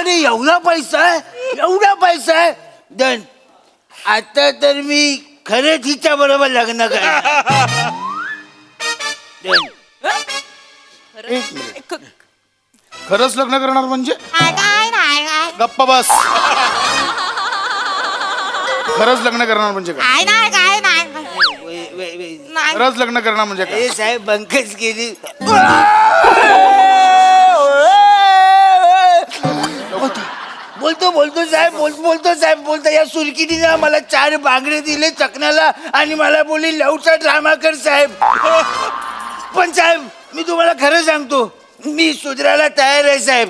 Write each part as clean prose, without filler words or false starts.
अरे एवढा पैसा आहे, एवढा पैसा आहे. डन. आता तर मी खरंच हिच्या बरोबर लग्न करणार. डन. एक मिनिट. खरंच लग्न करणार म्हणजे गप्पा बस. खरंच लग्न करणार म्हणजे काय? खरंच लग्न करणार म्हणजे काय? ए साहेब बंकच केली. बोलतो साहेब बोलतो या सुरकिनीने मला 4 बांगडे दिले चकण्याला आणि मला बोलली लवचा ड्रामा कर साहेब. पण साहेब मी तुम्हाला खरं सांगतो, मी सुधरायला तयार आहे साहेब.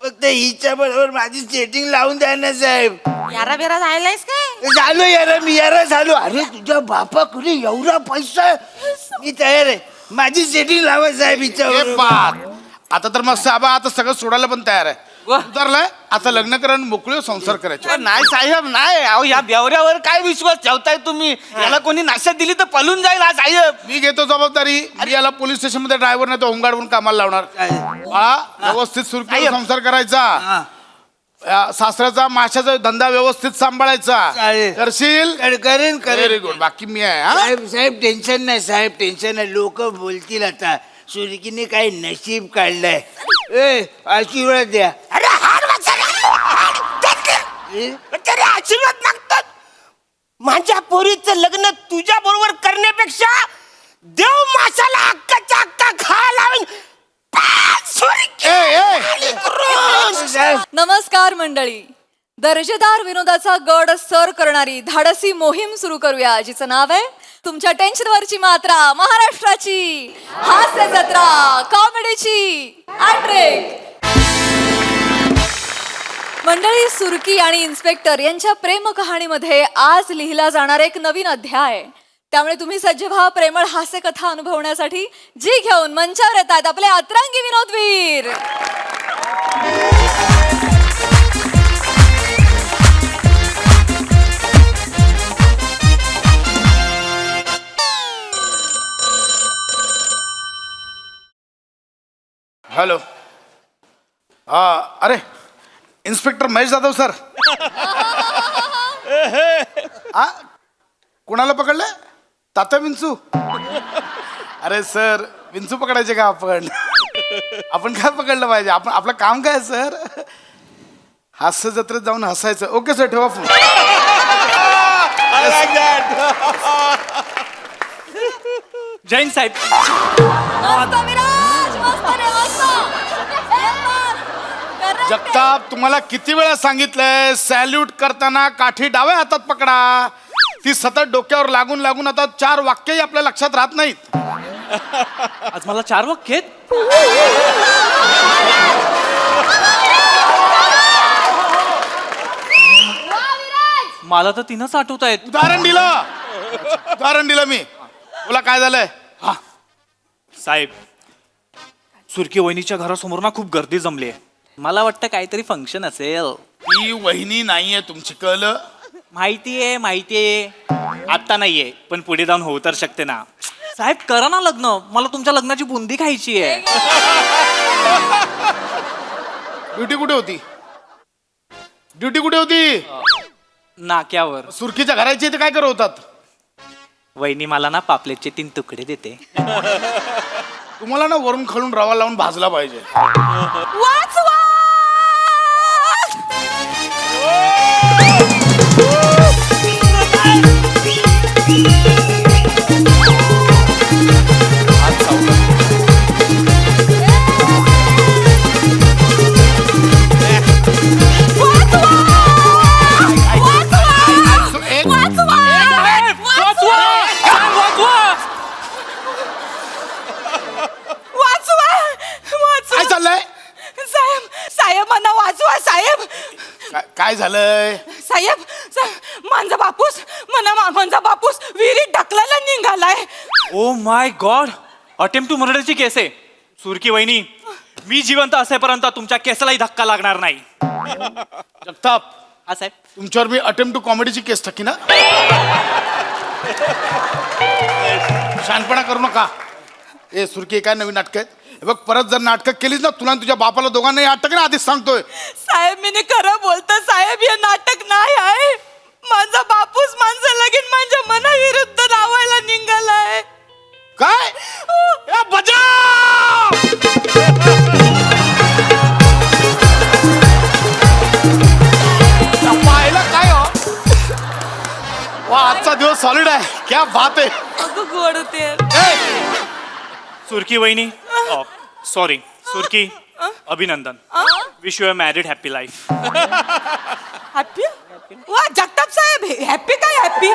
फक्त हिच्या बरोबर माझी सेटिंग लावून द्या ना साहेब. यारा बेरा जायलायस काय? झालो मी यारा झालो. अरे तुझ्या बापाकडे एवढा पैसा आहे, मी तयार आहे. माझी सेटिंग लावा साहेब हिच्यावर. आता तर मग साबा आता सगळं सोडायला पण तयार आहे. उतरलाय आता लग्न करून मोकळे संसार करायचे. नाही साहेब नाही. अहो या बेवऱ्यावर काय विश्वास ठेवताय तुम्ही? याला कोणी नाश्यात दिली तर पळून जाईल हा साहेब. मी घेतो जबाबदारी. मी याला पोलीस स्टेशन मध्ये ड्रायव्हर नाही तो होमगार्ड म्हणून कामाला लावणार. व्यवस्थित सुरक्षित संसार करायचा. सासऱ्याचा माशाचा धंदा व्यवस्थित सांभाळायचा. करशील? करेन. Very good. बाकी मी आहे. साहेब टेन्शन नाही. लोक बोलतील आता सुरकीने काय नशीब काढलंय. ए आशीर्वाद द्या. अरे हार तरी आशीर्वाद मागतात. माझ्या पोरीचं लग्न तुझ्या बरोबर करण्यापेक्षा देव माशाला अक्काच्या अक्का खायला नमस्कार मंडळी. दर्जेदार विनोदाचा गड सर करणारी धाडसी मोहीम सुरू करूया, जिचं नाव आहे तुमच्या टेन्शनवरची मात्रा महाराष्ट्राची हास्य जत्रा कॉमेडीची अट्रेक. मंडळी, सुरकी आणि इन्स्पेक्टर यांच्या प्रेम कहाणीमध्ये आज लिहिला जाणार एक नवीन अध्याय. त्यामुळे तुम्ही सज्ज व्हा प्रेमळ हास्य कथा अनुभवण्यासाठी, जी घेऊन मंचावर येतात आपले अतरंगी विनोदवीर. हॅलो. अरे इन्स्पेक्टर महेश जाधव सर. कुणाला पकडलं? तात्या विंचू. अरे सर विंचू पकडायचे का आपण? आपण काय पकडलं पाहिजे? आपण आपलं काम काय सर? हास्य जत्रेत जाऊन हसायचं. ओके सर ठेवा फोन. जैन साहेब. जगताप तुम्हाला किती वेळा सांगितलंय सॅल्यूट करताना काठी डाव्या हातात पकडा. ती सतत डोक्यावर लागून आता 4 वाक्यही आपल्या लक्षात राहत नाहीत. आज मला 4 वाक्य आहेत. मला तर 3च आठवत आहेत. उदाहरण दिलं मी. तुला काय झालंय? साहेब सुरकी वहिनीच्या घरासमोर ना खूप गर्दी जमली आहे. मला वाटतं काहीतरी फंक्शन असेल. ती वहिनी नाहीये तुमची, कळलं? माहितीये. आता नाहीये पण पुढे जाऊन होऊ तर शकते ना. साहेब करा ना लग्न. मला तुमच्या लग्नाची बुंदी खायची आहे. ड्युटी कुठे होती? नाक्यावर. सुरकीच्या घराची इथे काय करवतात? वहिनी मला ना पापलेटचे 3 तुकडे देते. तुम्हाला ना वरून खालून रवा लावून भाजला पाहिजे. काय चाललंय? साहेब मला वाचवा साहेब. काय झालंय? साहेब माझा बापूस विहिरीत ढकलायला निघालाय. Oh my god. Attempt to मर्डरची केस आहे. सुरकी वहिनी मी जिवंत असेपर्यंत तुमच्या केसालाही धक्का लागणार नाही. जगताप हा साहेब. तुमच्यावर मी अटेम्प्ट टू कॉमेडीची केस टाकी ना. शहाणपणा करू नका. ए सुरकी काय नवीन नाटक आहेत? हे बघ परत जर नाटकं केलीस ना तुला आणि तुझ्या बापाला दोघांनाही अटक ना आधीच सांगतोय. साहेब मी खरं बोलतो साहेब हे नाटक नाही आहे. माझा बापूस माझं लगीन माझ्या मनाविरुद्ध लावायला निघालाय. काय ए, बजाव! पाहिलं काय हो वा आजचा दिवस सॉलिड आहे. क्या बात आहे. अगं गोड होते. सुरकी वहिनी सॉरी सुरकी अभिनंदन. Wish you a married happy life. Happy वा जगताप साहेब हॅपी काय हॅपी.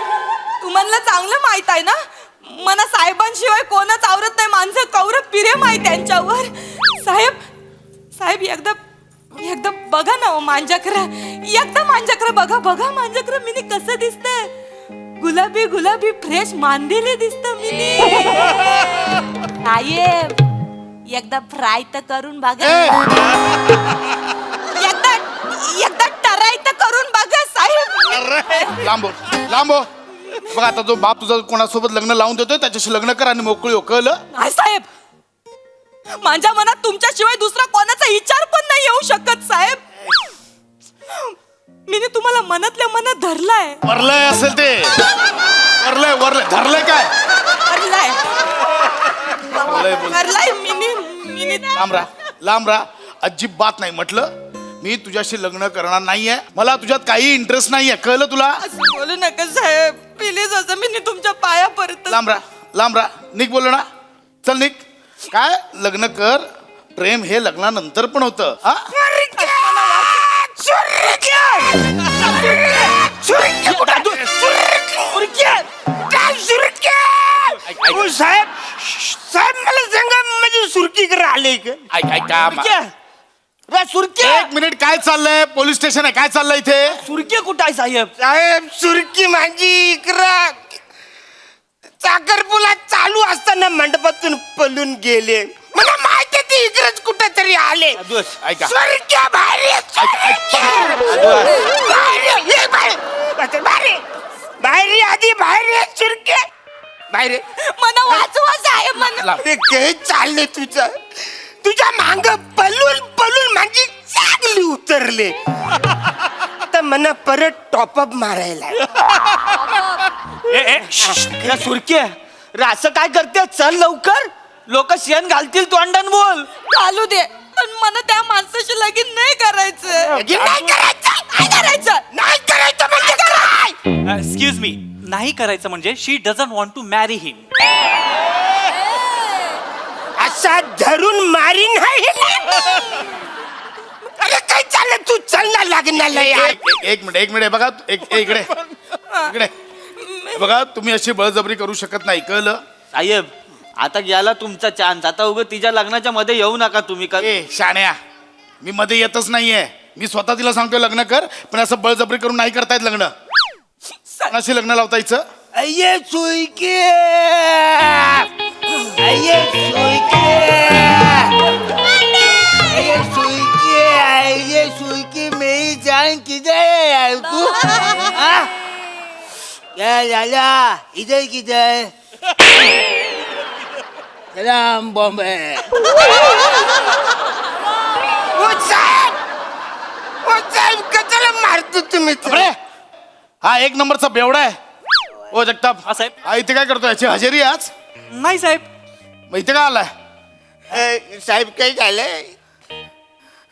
तुम्हाला चांगलं माहित आहे ना मला साहेबांशिवाय कोणच आवरत नाही. माणसं कौरव प्रेम आहे त्यांच्यावर. साहेब साहेब एकदा एकदा बघा ना हो माझ्याकडे. एकदा माझ्याकडे बघा बघा माझ्याकडे मिनी कसं दिसतंय. गुलाबी गुलाबी फ्रेश मांदेले दिसत मिनी. साहेब एकदा फ्राय तर करून बघा. एकदा एकदा टराई तर करून बघा साहेब. लांबो लांबो बघ आता जो बाप तुझा कोणासोबत लग्न लावून देतोय त्याच्याशी लग्न कर आणि मोकळी हो. कळलं. नाही साहेब माझ्या मनात तुमच्याशिवाय दुसरा कोणाचा विचार पण नाही येऊ शकत साहेब. मी तुम्हाला मनातल्या मनात धरलाय. वरलंय असेल ते वरलंय वरलंय धरलंय काय धरलाय वरलंय बोल. धरलाय मिनी लांब राहा अजिबात नाही म्हटलं. मी तुझ्याशी लग्न करणार नाहीये. मला तुझ्यात काही इंटरेस्ट नाहीये. कळलं तुला. असं बोलू नका साहेब प्लीज. असं मी तुमच्या पाया पडत. लांब राहा निघ बोल ना. चल निघ. काय लग्न कर. प्रेम हे लग्नानंतर पण होतं. हा साहेब साहेब मला सांगा म्हणजे सुरकीकडे आले का सुरकी. एक मिनिट काय चाललंय. पोलीस स्टेशन आहे. काय चाललंय इथे. सुरकी कुठं आहे साहेब. साहेब सुरकी माझी इकडं साखरपुला चालू असताना मंडपातून पळून गेले. मला माहिती ती इकडच कुठं तरी आले. ऐका सुरक्या बाहेर बाहेर आधी बाहेर सुरके बाहेर. मला वाचवा साहेब. मला ते काही चालले तुझ्या मांग पलून पलून माझी चांगली उतरले. आता मला परत टॉपअप मारायला. सुरके असं काय करते. चल लवकर लोक शेण घालतील तोंडान. बोल घालू दे पण मला त्या माणसाशी लगीन नाही करायचं. नाही करायचं नाही करायचं म्हणजे काय. एक्सक्यूज मी नाही करायचं म्हणजे शी डझंट वॉन्ट टू मॅरी हिम. असा धरून मारीन नाही. अरे काय चाललं तू चल ना लग्नाला यार. एक मिनिट बघा इकडे इकडे बघा. तुम्ही अशी बळजबरी करू शकत नाही. कळलं. साहेब आता गेला तुमचा चान्स. आता उगं तिच्या लग्नाच्या मध्ये येऊ नका तुम्ही. ए शाण्या मी मध्ये येतच नाहीये. मी स्वतः तिला सांगतोय लग्न कर पण असं बळजबरी करून नाही करतायत लग्न. कोणाशी लग्न लावतायचं. अये सुरकी अये सुरकी अये सुरकी अये सुरकी मेरी जान किधर है यार तू. हाँ? क्या लाला इधर किधर. सलाम बॉम्बे. साहेब कशाला मारतो तुम्ही. अरे हा एक नंबरचा बेवडा आहे. ओ जगताप हा साहेब. हा इथे काय करतो. याची हजेरी आज. नाही साहेब. मग इथे काय आलाय. साहेब काही झालंय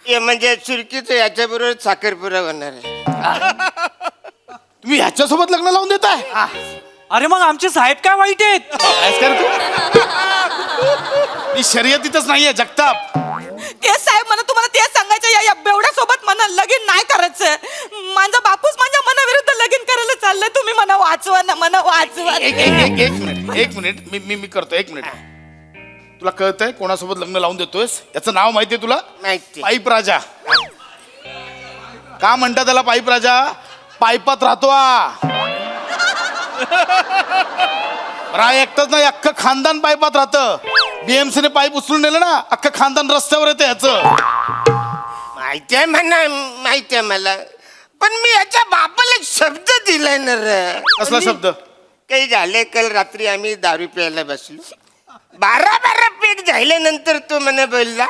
हे म्हणजे सुरकीच याच्या बरोबर साखरपुरा होणार आहे. तुम्ही ह्याच्यासोबत लग्न लावून देताय. अरे मग आमचे साहेब काय वाईट आहेत. कायच करतो. मी शर्यतीतच नाहीये जगताप. ते साहेब मला तुम्हाला ते सांगायचं या बेवड्या सोबत मला लगीन नाही करायचं. माझा बापूस माझ्या मनाविरुद्ध लगीन करायला चाललंय. तुम्ही मला वाचवा ना. मला वाचवा. एक मिनिट मी करतो. एक मिनिट. तुला कळतंय कोणासोबत लग्न लावून देतोयस. याचं नाव माहितीये तुला. माहिती. पाईप राजा. का म्हणतात त्याला पाईप राजा. पाईपात राहतो हा एकटाच नाही अख्खं खानदान पाईपात राहतं. बीएमसीने पाईप उचलून नेलं ना अख्खं खानदान रस्त्यावर येते ह्याचं. माहितीये म्हणा माहितीये मला पण मी याच्या बापाला एक शब्द दिलाय ना रे. कसला शब्द. काही झाले काल रात्री आम्ही दारू प्यायला बसलो. 12 पेले डायरेक्ट झाल्यानंतर तो मला बोलला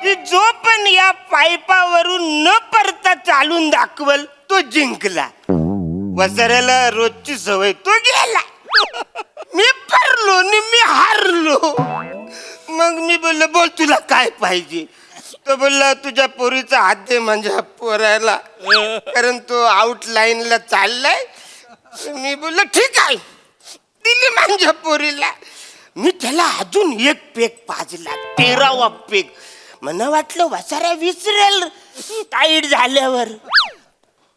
की जो पण या पाईपावरून न परता चालून दाखवल तो जिंकला. वसाऱ्याला रोजची सवय, तो गेला. मी पडलो आणि मी हारलो. मग मी बोललो बोल तुला काय पाहिजे. तो बोलला तुझ्या पोरीचा हात दे माझ्या पोरायला, कारण तो आउटलाईनला चाललाय. मी बोललो ठीक आहे, दिली माझ्या पोरीला. मी त्याला अजून एक पेक पाजला, 13वा पेक. मला वाटलं वसाऱ्या विसरेल टाईट झाल्यावर.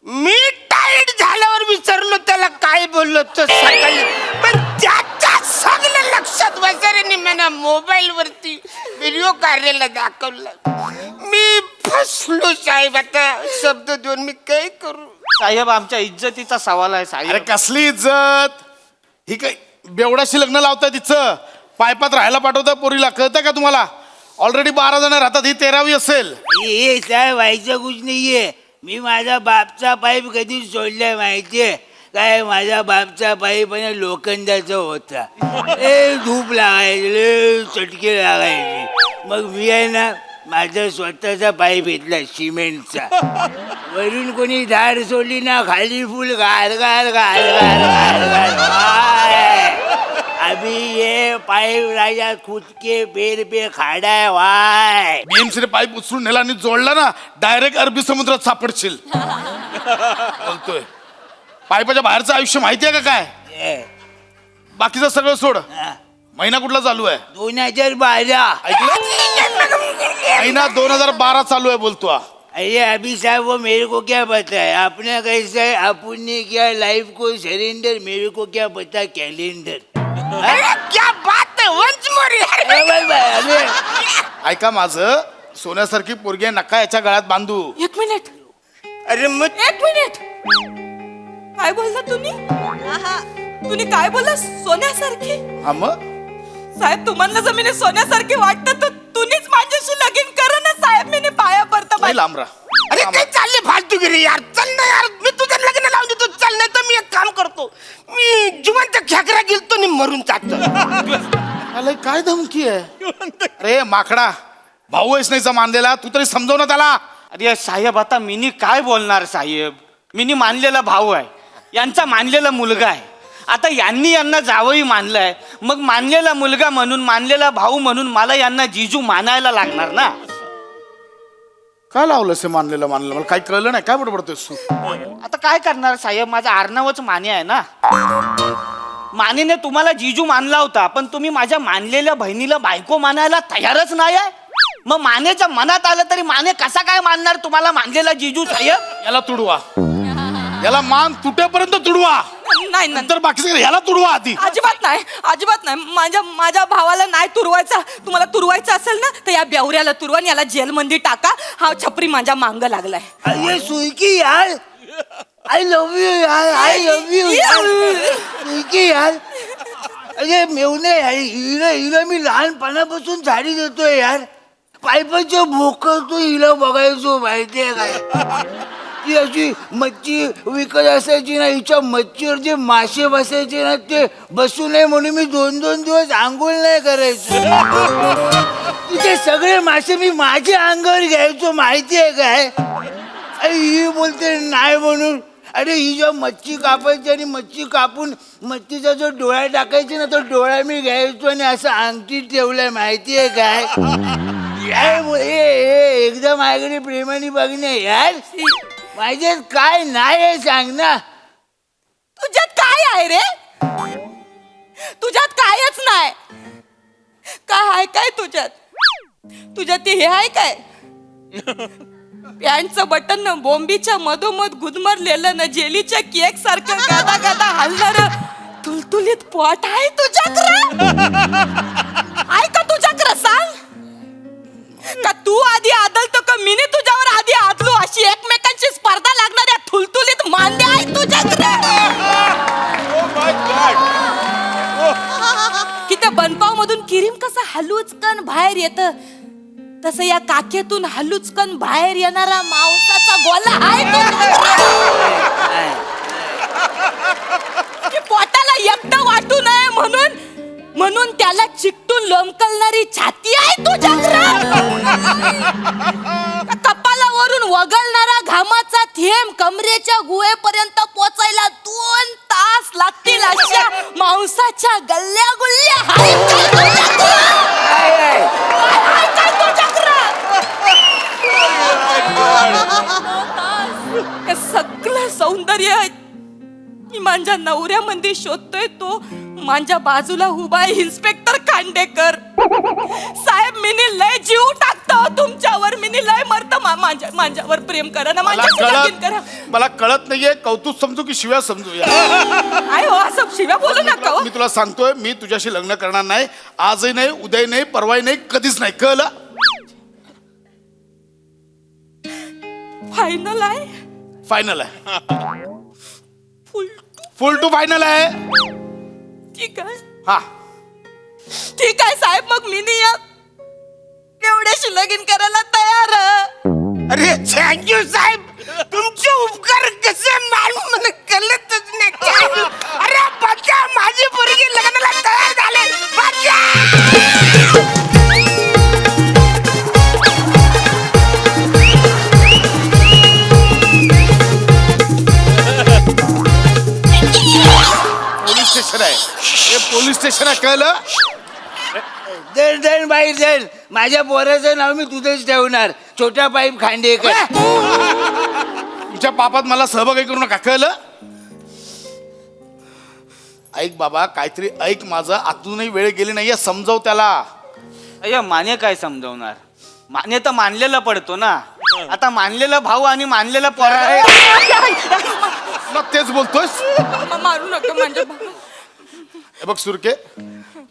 मी टाईट झाल्यावर विसरलो त्याला काय बोललो तो सकाळी. पण त्याच्या सगळं लक्षात वसाऱ्याने मला मोबाईल वरती व्हिडिओ काढलेला दाखवला. मी फसलो साहेब. आता शब्द देऊन मी काय करू. साहेब आमच्या इज्जतीचा सवाल आहे अरे साहेब. कसली इज्जत ही काय बेवडाशी लग्न लावताय तिचं. पायपात राहायला पाठवताय पोरीला, कळतंय का तुम्हाला? ऑलरेडी 12 जण राहतात, ही 13वी असेल. हे साहेब व्हायचं कुछ नाहीये. मी माझा बापचा पाईप कधी सोडलाय माहितीये काय? माझा बापचा पाईप आणि लोखंडाचा होता. धूप लागायचे, चटके लागायचे. मग मी आहे ना माझा स्वतःचा पाईप घेतला सिमेंटचा. वरून कोणी धार सोडली ना खाली फुल घाल घाल घाल घाल घाल घाल. अभी ये पाईप राजा खुद के पैर पे खाड़ा है वाय. बीएमसीने पाईप उचलून नेला आणि जोडला ना, डायरेक्ट अरबी समुद्रात सापडशील. बोलतोय पाईपाच्या बाहेरचं आयुष्य माहितीये का काय? बाकीचं सगळं सोड. महिना कुठला चालू आहे? 2012. महिना 2012 चालू आहे बोलतो. अरे अभी साहब वो मेरे को क्या पता है. आपने कैसा है, अपन ने क्या लाइफ को सरेंडर, मेरे को क्या पता कैलेंडर. अरे क्या बात है, वंस मोर यार. ऐका माझं, सोन्यासारखी पोरगी आहे, नका याच्या गळ्यात बांधू. एक मिनिट, अरे मग एक मिनिट. काय बोलला तुम्ही? तुम्ही काय बोलला? सोन्यासारखी? हा मग साहेब तुम्हाला जमिनी सोन्यासारखी वाटतं तर तुम्हीच माझ्याशी लगीन करा ना साहेब. मी पाया पडता. नाही लांब राहा. अरे काय चालले फालतूगिरी यार. चल ना यार, मी तुझं लग्न लावून देतो. चल, नाही तर मी एक काम करतो, मी जिवंत खेकरा गेलतो आणि मरून जातो. अरे काय धमकी आहे? अरे माकडा, भाऊ आहेस नाहीचा मानलेला, तू तरी समजव ना त्याला. अरे साहेब आता मिनी काय बोलणार साहेब. मिनी मानलेला भाऊ आहे, यांचा मानलेला मुलगा आहे. आता यांना जावई मानलंय, मग मानलेला मुलगा म्हणून, मानलेला भाऊ म्हणून मला यांना जिजू मानायला लागणार ना. काय लावलं से मानलेलं मला काही कळलं नाही. काय बडबडतोयस तू? आता काय करणार साहेब, माझा आडनावच माने आहे ना. मानेने तुम्हाला जिजू मानला होता, पण तुम्ही माझ्या मानलेल्या बहिणीला बायको मानायला तयारच नाही आहे. मग मानेच्या मनात आलं तरी माने कसा काय मानणार तुम्हाला मानलेला जिजू साहेब? याला तुडवा, याला मान तुटेपर्यंत तुडवा. नाही नंतर बाकीचं याला तुडवा आधी. अजिबात नाही, अजिबात नाही. माझ्या भावाला नाही तुरवायचा. तुम्हाला तुरवायचं असेल ना तर या बेवऱ्याला तुरवा आणि याला जेलमध्ये टाका. हा छपरी माझ्या मांग लागलाय. अरे सुईकी यार, आय लव्ह यू यार, आय लव्ह यू यार. सुईकी यार, अरे मेवणे यार, हिला मी लहानपणापासून झाडी देतोय यार. पायपाचं भोकं तो हिला बघायचो माहितीये काय. ती अशी मच्छी विकत असायची ना, हिच्या मच्छीवर जे मासे बसायचे ना ते बसू नये म्हणून मी 2-2 दिवस आंघोळ नाही करायचो. तिथे सगळे मासे मी माझ्या अंगावर घ्यायचो माहितीये काय. ही बोलते नाही म्हणून. अरे ही जेव्हा मच्छी कापायची आणि मच्छी कापून मच्छीचा जो डोळा टाकायचे ना तो डोळा मी घ्यायचो आणि असं अंगठी ठेवलाय माहितीये काय. एकदा माझ्याकडे प्रेमाने बघणे यार. माझ्यात काय नाही आहे सांग ना. तुझ्यात काय आहे रे? तुझ्यात कायच नाही. काय आहे काय तुझ्यात? तुझ्यात ते हे आहे काय? पॅन्टचं बटन न बोंबीच्या मधोमध गुदमरलेलं ना जेलीच्या केक सारखं गादा गादा हलणार तुलतुलीत पोट आहे तुझ्याकडं? आहे का तुझ्याकडं सांग? का तू आधी आदलतो का मीने तुझ्यावर आधी आदलो अशी एकमेकांची स्पर्धा लागणाऱ्या थुलथुलीत मांडे आहे तुझ्याकडे? की त्या बनपाव मधून किरीम कसं हलूचकन बाहेर येत तसं या काखेतून हलूचकन बाहेर येणारा मांसाचा गोला आहे तुझ्याकडे. की पोटाला एकटं वाटू नये म्हणून म्हणून त्याला चिकटून लोंबकलणारी छाती आहे तुझ्याकडे. कपालावरून वगळणारा घामाचा थेंब कमरेच्या गुहेपर्यंत पोचायला 2 तास लागतील अशा मांसाच्या गल्ल्या गुल्ल्या आहेत काय तुझ्याकडे? हे सगळं सौंदर्य मी माझ्या नवऱ्यामध्ये शोधतोय. तो माझ्या बाजूला उभा आहे इन्स्पेक्टर खांडेकर साहेब. मिनी लय जीव टाकतो तुमच्यावर. मिनी लय मरत माझ्यावर प्रेम करा ना, माझ्याशी लगीन करा. मला कळत नाहीये कौतुक समजू की शिव्या समजूया. आय हो असं शिव्या बोलू नका हो. मी तुला सांगतोय मी तुझ्याशी लग्न करणार नाही. आजही नाही, उद्याही नाही, परवाही नाही, कधीच नाही. कळलं? फायनल आहे. फायनल आहे. फुल फुल टू फायनल आहे. ठीक आहे. हा ठीक आहे साहेब, मग मिनी या एवढ्याशी लगीन करायला तयार आहे. अरे थँक्यू साहेब, तुमचे उपकार कसे मानू मला कळतच नाही. Thank you. अरे बच्चा, माझी पोरगी लग्नाला तयार झाले. बच्चा पोलीस स्टेशन आहे. हे पोलीस स्टेशन आहे. कळलं? दर दर बाई दर, माझ्या पोराचं नाव मी तुझंच ठेवणार, छोटा पाईप खांडेकर. तुमच्या पापात मला सहभागी करू नका. कळलं? ऐक बाबा, काहीतरी ऐक माझं. आतूनही वेळ गेली नाहीये. समजव त्याला. अय्या मान्य काय समजवणार? मान्य तर मानलेला पडतो ना. आता मानलेला भाऊ आणि मानलेला पोरा. मग तेच बोलतोयस. मारू नका माझ्या हे बघ सुरके,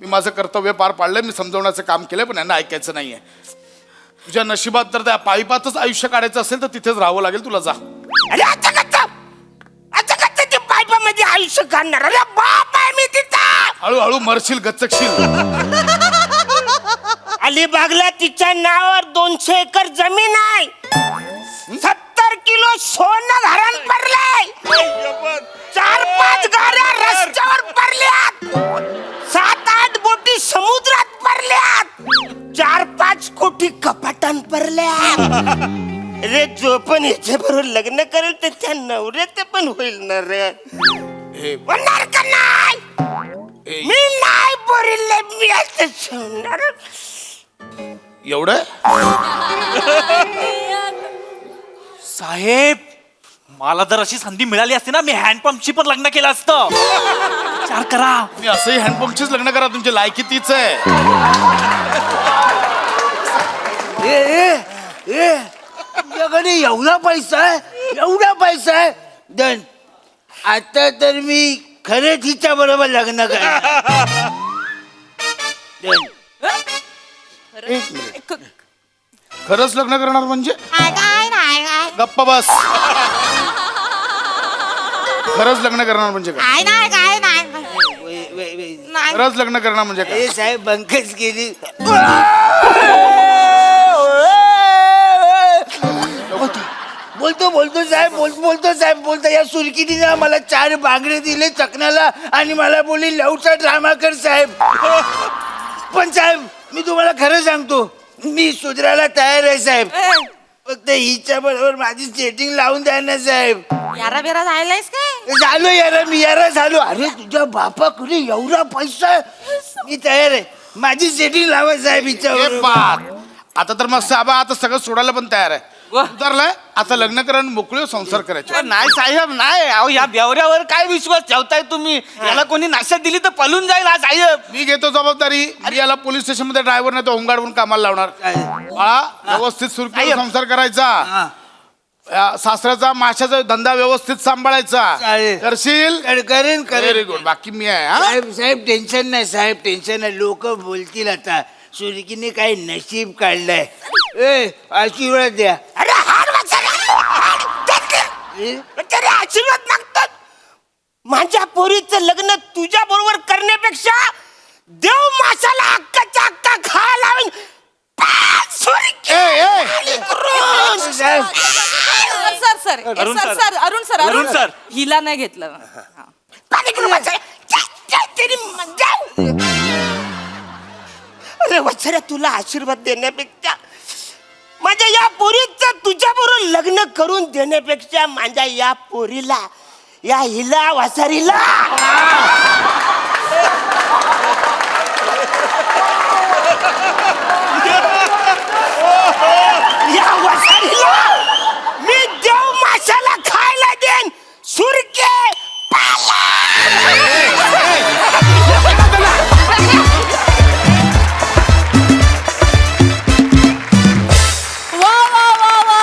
मी माझं कर्तव्य पार पाडलंय. मी समजवण्याचं काम केलंय, पण यांना ऐकायचं नाहीये. तुझ्या नशिबात तर त्या पाईपातच आयुष्य काढायचं असेल तर तिथेच राहावं लागेल तुला. जा. अरे आता कच्चा ते पाईपामध्ये आयुष्य काढणार. अरे बाप आहे मी तिथं. हळूहळू मरशील, गच्चकशील. अलिबागला तिच्या नावावर 200 एकर जमीन आहे. 70 किलो सोनं घरात पडलंय. 4-5 गाड्या रस्त्यावर पडल्यात. 7-8 बोटी समुद्रात पडल्यात. 4-5 कोटी कपाटान पडल्यात. अरे जो पण याच्या बरोबर लग्न करेल तर त्या नवऱ्याचे पण होईल ना रे. होणार का नाही? मी नाही बोरिले. मी असं सोडणार. एवढं साहेब, मला जर अशी संधी मिळाली असती ना, मी हँडपंपशी पण लग्न केलं असतं. विचार करा. मी असंही हँडपंपचीच लग्न करा. तुमची लायकी तीच आहे. तुझ्याकडे एवढा पैसा आहे, एवढा पैसा आहे. दन आता तर मी खरंच हिच्या बरोबर लग्न करणार. एक मिनिट. खरंच लग्न करणार म्हणजे? गप्पा बस. खरंच लग्न करणार म्हणजे काय? खरंच लग्न करणार म्हणजे काय? ए साहेब, बंकच केली. बोलतो साहेब, बोलतो साहेब, बोलतो. या सुरकिनीनं मला 4 बांगडे दिले चकण्याला आणि मला बोलली लवचा ड्रामा कर साहेब. पण साहेब, मी तुम्हाला खरं सांगतो, मी सुधरायला तयार आहे साहेब. फक्त हिच्या बरोबर माझी सेटिंग लावून द्या ना साहेब. यारा बेरा जायलायस काय? झालो यारा, मी यारा झालो. अरे तुझ्या बापाकडे एवढा पैसा आहे, मी तयार आहे. माझी सेटिंग लावा साहेब हिच्या हे बरोबर. पाहत. आता तर मस्त आबा, आता सगळं सोडायला पण तयार आहे. उतरलाय आता. लग्न करा आणि मोकळे संसार करायचे. नाही साहेब, नाही. अहो या बेवऱ्यावर काय विश्वास ठेवताय तुम्ही? याला कोणी नाश्यात दिली तर पळून जाईल हा साहेब. मी घेतो जबाबदारी. मी याला पोलीस स्टेशन मध्ये ड्रायव्हर नाही तो होमगार्ड म्हणून कामाला लावणार. बाळा, व्यवस्थित सुरक्षित संसार करायचा. सासऱ्याचा माशाचा धंदा व्यवस्थित सांभाळायचा. चालेल. करशील? करेन व्हेरी गुड. बाकी मी आहे. हा? साहेब साहेब टेन्शन नाही साहेब, टेन्शन नाही. लोक बोलतील आता सुरकीने काय नशीब काढलंय. ए आशीर्वाद द्या. अरे हार तरी आशीर्वाद मागतात. माझ्या पोरीचं लग्न तुझ्या बरोबर करण्यापेक्षा देव माशाला अक्काच्या अक्का खा लावून अरुण सर हिला नाही घेतलं. पाणी करून अरे वत्सऱ्या, तुला आशीर्वाद देण्यापेक्षा माझ्या या पोरीचं तुझ्या बरोबर लग्न करून देण्यापेक्षा माझ्या या पोरीला, या हिला वासारीला या वासारीला मी देव माशाला खायला देन. सुरके वा वा वा वा,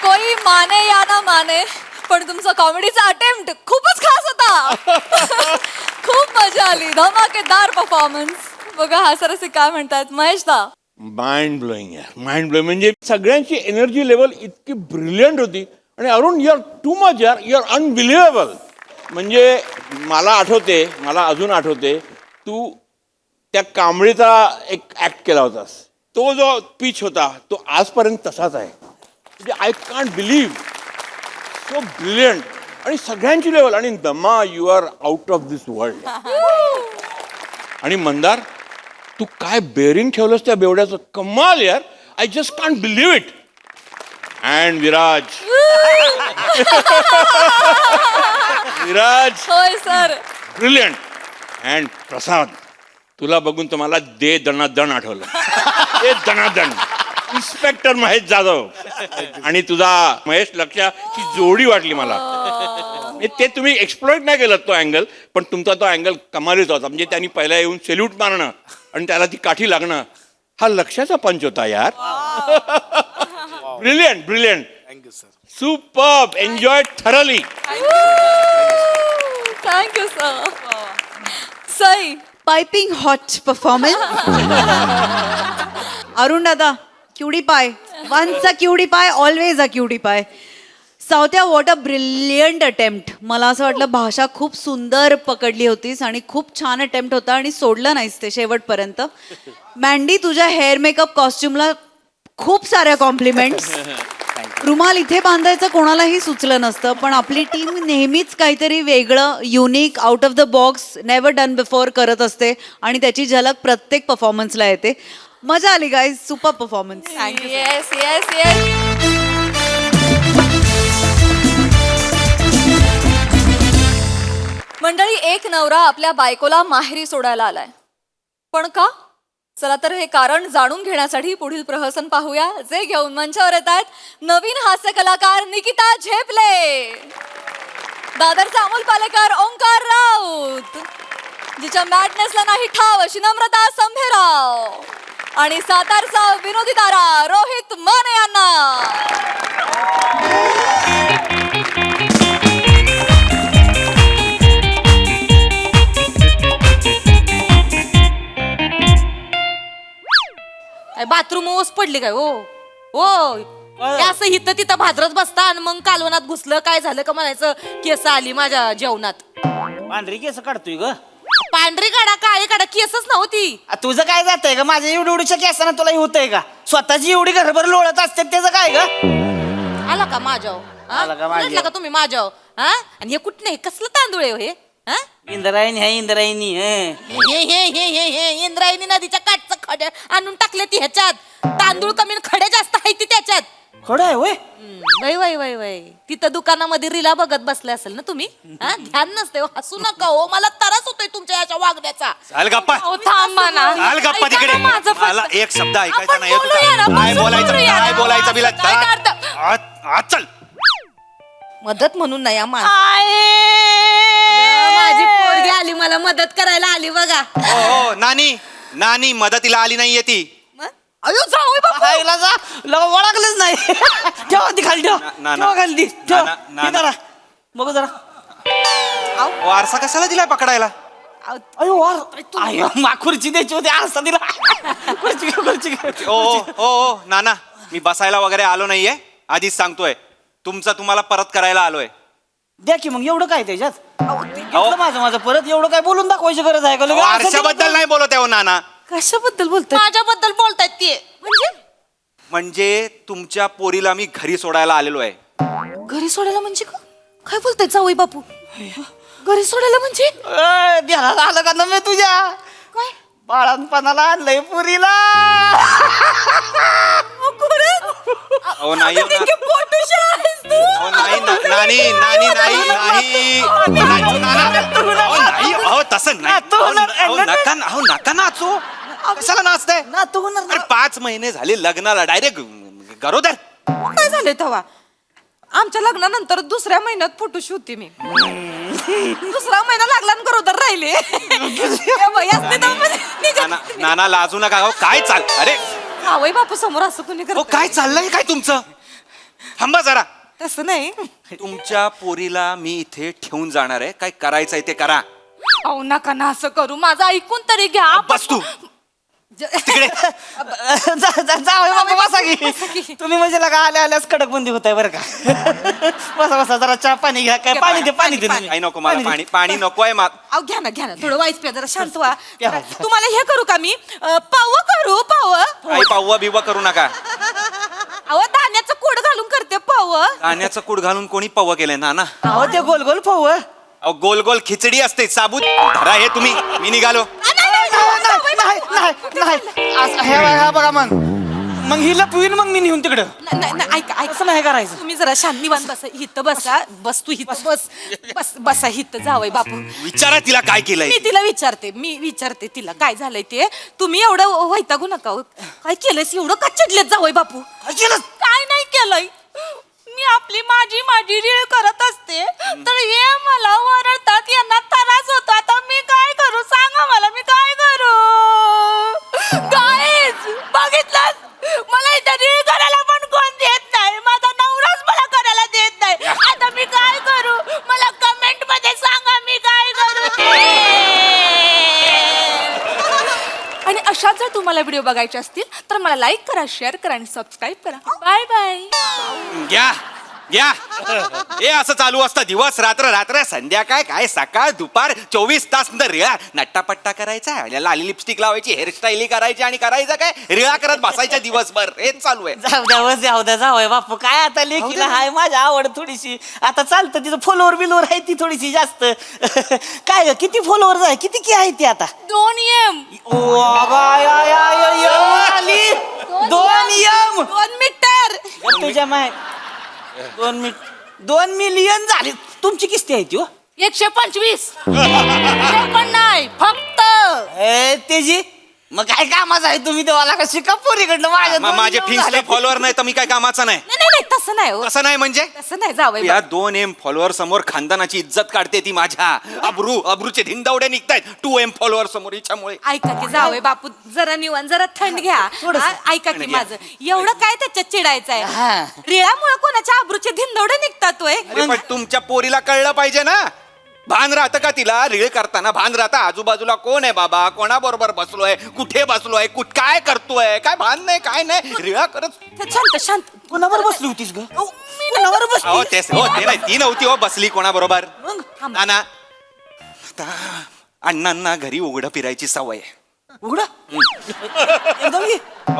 कोई माने या ना माने, पण तुमचा कॉमेडीचा अटेम्प्ट खूपच खास होता. खूप मजा आली, धमाकेदार परफॉर्मन्स. बघा हा सरसे काय म्हणतात महेश दा. माइंड ब्लोईंग आहे, माइंड ब्लोईंग. म्हणजे सगळ्यांची एनर्जी लेवल इतकी ब्रिलियंट होती. आणि Arun, you are too much यार, यू आर अनबिलिव्हेबल. म्हणजे मला अजून आठवते, तू त्या कांबळीचा एक ऍक्ट केला होतास. तो जो पिच होता तो आजपर्यंत तसाच आहे. म्हणजे I can't believe, so brilliant. आणि सगळ्यांची लेवल. आणि दमा, you are out of this world. आणि मंदार, तू काय बेअरिंग ठेवलंस त्या बेवड्याचं, कमाल यार. I just can't believe it. And Viraj, होय सर. ब्रिलियंट. अँड प्रसाद, तुला बघून तर मला दे दणादण आठवलं. दे दणादण. इन्स्पेक्टर महेश जाधव आणि तुझा महेश लक्षाची जोडी वाटली मला. ते तुम्ही एक्सप्लॉइट नाही केलं तो अँगल, पण तुमचा तो अँगल कमालीच होता. म्हणजे त्यांनी पहिला येऊन सेल्यूट मारणं आणि त्याला ती काठी लागणं, हा लक्षाचा पंच होता यार. Brilliant, brilliant. Thank you sir. Superb. Enjoy thoroughly. Thank you sir. Sai. Piping hot performance. Arun दादा, क्युडी पाय. वन्स अ क्युडी पाय, ऑलवेज अ क्युडी पाय. सावत्या, व्हॉट अ ब्रिलियंट अटेम्प्ट. मला असं वाटलं भाषा खूप सुंदर पकडली होतीस आणि खूप छान अटेम्प्ट होता आणि सोडलं नाहीस ते शेवटपर्यंत. मँडी, तुझ्या हेअर मेकअप कॉस्ट्युमला खूप साऱ्या कॉम्प्लिमेंट्स. रुमाल इथे बांधायचं कोणालाही सुचलं नसतं, पण आपली टीम नेहमीच काहीतरी वेगळं, unique, out of the box, never done before करत असते आणि त्याची झलक प्रत्येक परफॉर्मन्सला येते. मजा आली guys, super performance. Yes yes yes. मंडळी, एक नवरा आपल्या बायकोला माहेरी सोडायला आलाय, पण का? चला तर हे कारण जाणून घेण्यासाठी पुढील प्रहसन पाहूया, जे घेऊन मंचावर येत आहेत नवीन हास्य कलाकार निकिता झेपले, दादरचा अमोल पालेकर ओंकार राऊत, जिच्या मॅडनेसला नाही ठाव अशी नम्रता संभेराव, आणि सातारचा विनोदी तारा रोहित माने यांना. बाथरूम ओस पडली काय? हो हो, हे असं हिथं तिथं भाद्रत बसता आणि मग कालवनात घुसलं, काय झालं का म्हणायचं, केस आली माझ्या जेवणात. पांढरी केस काढतोय ग. पांढरी काढा काळी काढा, केसच नव्हती. तुझं काय जातंय का? माझ्या एवढी एवढीच्या केसानं तुला होतंय का? स्वतःची एवढी घरभर लोळत असते, त्याचं काय ग? आला का माझ्याव? आला का माझ्याव? उलटला का तुम्ही माझ्याव? हा, आणि हे कुठं नाही, कसलं तांदूळ आहे हो हे? हा? इंद्रायणी आहे, इंद्रायणी. हे इंद्रायणी नदीच्या काठचं खडे आणून टाकले ती ह्याच्यात. तांदूळ कमी आणि खडे जास्त आहे ती त्याच्यात. खडं आहे होय? वय वय वय वय, तिथं दुकानामध्ये रिला बघत बसले असेल ना तुम्ही. हा, ध्यान नसते हो, हसू नका हो, मला त्रास होतोय तुमच्या याच्या वागण्याचा. चाल गप्पा, अहो, थांबा ना. चाल गप्पा ऐका तिकडे. ना माझं फक्त. मला एक शब्द ऐकायचा आपण नाही तुझा. बोलूया ना, काय बसून बोलायचं, बोलूया काय ना. बोलायचं बिला काय करता? आज चल. मदत म्हणून नाही माझी पोरगी आली, मला मदत करायला आली बघा. हो नानी, नानी मदतीला आली नाहीये ती. अयो जाऊ बाबा. आईला जा, ओळखलंच नाही. ठेवा ती खाली, ठेव. ना, ठेवा खाली ती, ठेव. ना, ना, हे जरा बघू जरा. वारसा कशाला दिलाय पकडायला? अयो वार, अयो मा खुर्ची द्यायची होती, असं दिला. खुर्ची खुर्ची. ओ नाना, मी बसायला वगैरे आलो नाहीये, आधीच सांगतोय. तुमचं तुम्हाला परत करायला आलोय. द्या की मग, एवढं काय त्याच्यात? घेतलं माझं परत, एवढं काय बोलून दाखवायची गरज आहे का? लगेच असं दिलं वारशाबद्दल तर- नाही बोलत आहे हो नाना. कशाबद्दल बोलताय? माझ्याबद्दल बोलतायत ते. म्हणजे तुमच्या पोरीला मी घरी सोडायला आलेलो आहे. घरी सोडायला म्हणजे का? काय बोलताय जावई बापू? घरी सोडायला म्हणजे ध्यानात आलं का नव्हे तुझ्या? काय? बाळांपणाला आणलंय पुरीला. अहो नाही हो ना. पोटूशी आहेस तू. अहो नाही नानी नानी नाही नाही अहो नाही अहो तसं नाही अहो नका नाचू. कशाला नाचताय? ना तू होणार अरे 5 महिने झाले लग्नाला डायरेक्ट गरोदर. काय झालंय तेव्हा? आमच्या लग्नानंतर दुसऱ्या महिन्यात फोटोशूट होती मी. दुसरा महिना लागला आणि गरोदर राहिले. नाना लाजू नका. अहो काय चाल अरे आवय बापू समोर असं कोणी अहो करत काय चाललंय काय तुमचं? थांबा जरा. तसं नाही. तुमच्या पोरीला मी इथे ठेवून जाणार आहे. काय करायचंय ते करा. अहो नका ना असं करू. माझं ऐकून तरी घ्या. बस तू तिकडे. जावई बापू बसा की. तुम्ही म्हणजे लगा आल्या आल्यास कडक बंदी होत आहे बरं का. बसा बसा जरा चहा पाणी घ्या. काय पाणी दे पाणी दे. काही नको मला पाणी नको आहे अहो घ्या ना थोडं वाईस प्या जरा शांत व्हा. तुम्हाला हे करू का मी पाव करू पाव. काही पाववा बिवा करू नका. अहो धान्याचं कूड घालून करते पाव. धान्याचं कूड घालून कोणी पव्व केलंय नाना? अहो ते गोल गोल फव. अहो गोल गोल खिचडी असते साबूत. धरा हे तुम्ही. मी निघालो. नाही बघा मग हिला पिवीन मग मी नेऊन तिकडं. ऐका असं नाही करायचं. तुम्ही जरा शांत निवांत बसा. हित बसा. बस तू हित बस बसा हित जावय बापू. विचारा तिला काय केलंय. मी विचारते तिला काय झालंय ते. तुम्ही एवढं वैतागू नका हो. काय केलंयस एवढं का चिडलेत जावय बापू? काय नाही केलंय. मी आपली माझी रीळ करत असते तर हे मला ओरडतात. यांना त्रास होतो. आता मी काय करू सांगा मला. मी काय करू? गाईज बघितलं मला इथं रीळ करायला पण कोण देत नाही. माझा नवराच मला करायला देत नाही. आता मी काय करू? मला कमेंट मध्ये सांगा मी काय करू ते. आणि अशाच जर तुम्हाला व्हिडिओ बघायचे असतील तर मला लाईक करा, शेअर करा आणि सबस्क्राईब करा. Bye bye. घ्या हे असं चालू असतं दिवस रात्र संध्याकाळ काय सकाळ दुपार 24 तास रिळा नट्टापट्टा करायचा. लाली लिपस्टिक लावायची, हेअरस्टाईल करायची आणि करायचं काय रिळा करत बसायच्या दिववसभर. हेच चालू आहे. जाऊ द्या जावय बापू. काय आता लेकीला हाय माझी आवड थोडीशी. आता चालतं तिचं फॉलोवर बिलोवर आहे ती थोडीशी जास्त. काय ग किती फॉलोवर आहे किती आहे ती आता? 2 M. 2 मीटर. तुझ्या माय 2 मिलियन झाले. तुमची किस्ती आहे ती? 125. पण नाही फक्त तेजी मग काय कामाचं आहे? तुम्ही देवाला का शिका पोरीकडनं माझे फिन्स्टा फॉलोअर नाही तर मी काय कामाचा नाही. नाही तसं नाही हो. असं नाही म्हणजे तसं नाही जावय या 2 M फॉलोअर समोर खानदानाची इज्जत काढते ती माझ्या. अब्रूचे धिंदावडे निघतायत 2 M फॉलोअर समोर हिच्यामुळे. ऐका की जावय बापू जरा निवांत जरा थंड घ्या. ऐका की माझं एवढं काय त्याच्यात चिडायचं आहे? रिळामुळे कोणाच्या आबरूचे धिंदवडे निघतात होय. पण तुमच्या पोरीला कळलं पाहिजे ना. भान राहतं का तिला? रीळ करताना भान राहतं आजूबाजूला कोण आहे बाबा, कोणाबरोबर बसलोय, कुठे बसलोय, काय करतोय, काय भान नाही काय नाही. रीळा करत शांत. कोणावर बसली होतीस ग? कोणावर हो ते नाही ती नव्हती हो बसली कोणाबरोबर. नाना अण्णांना घरी उघडं फिरायची सवय आहे. उघडा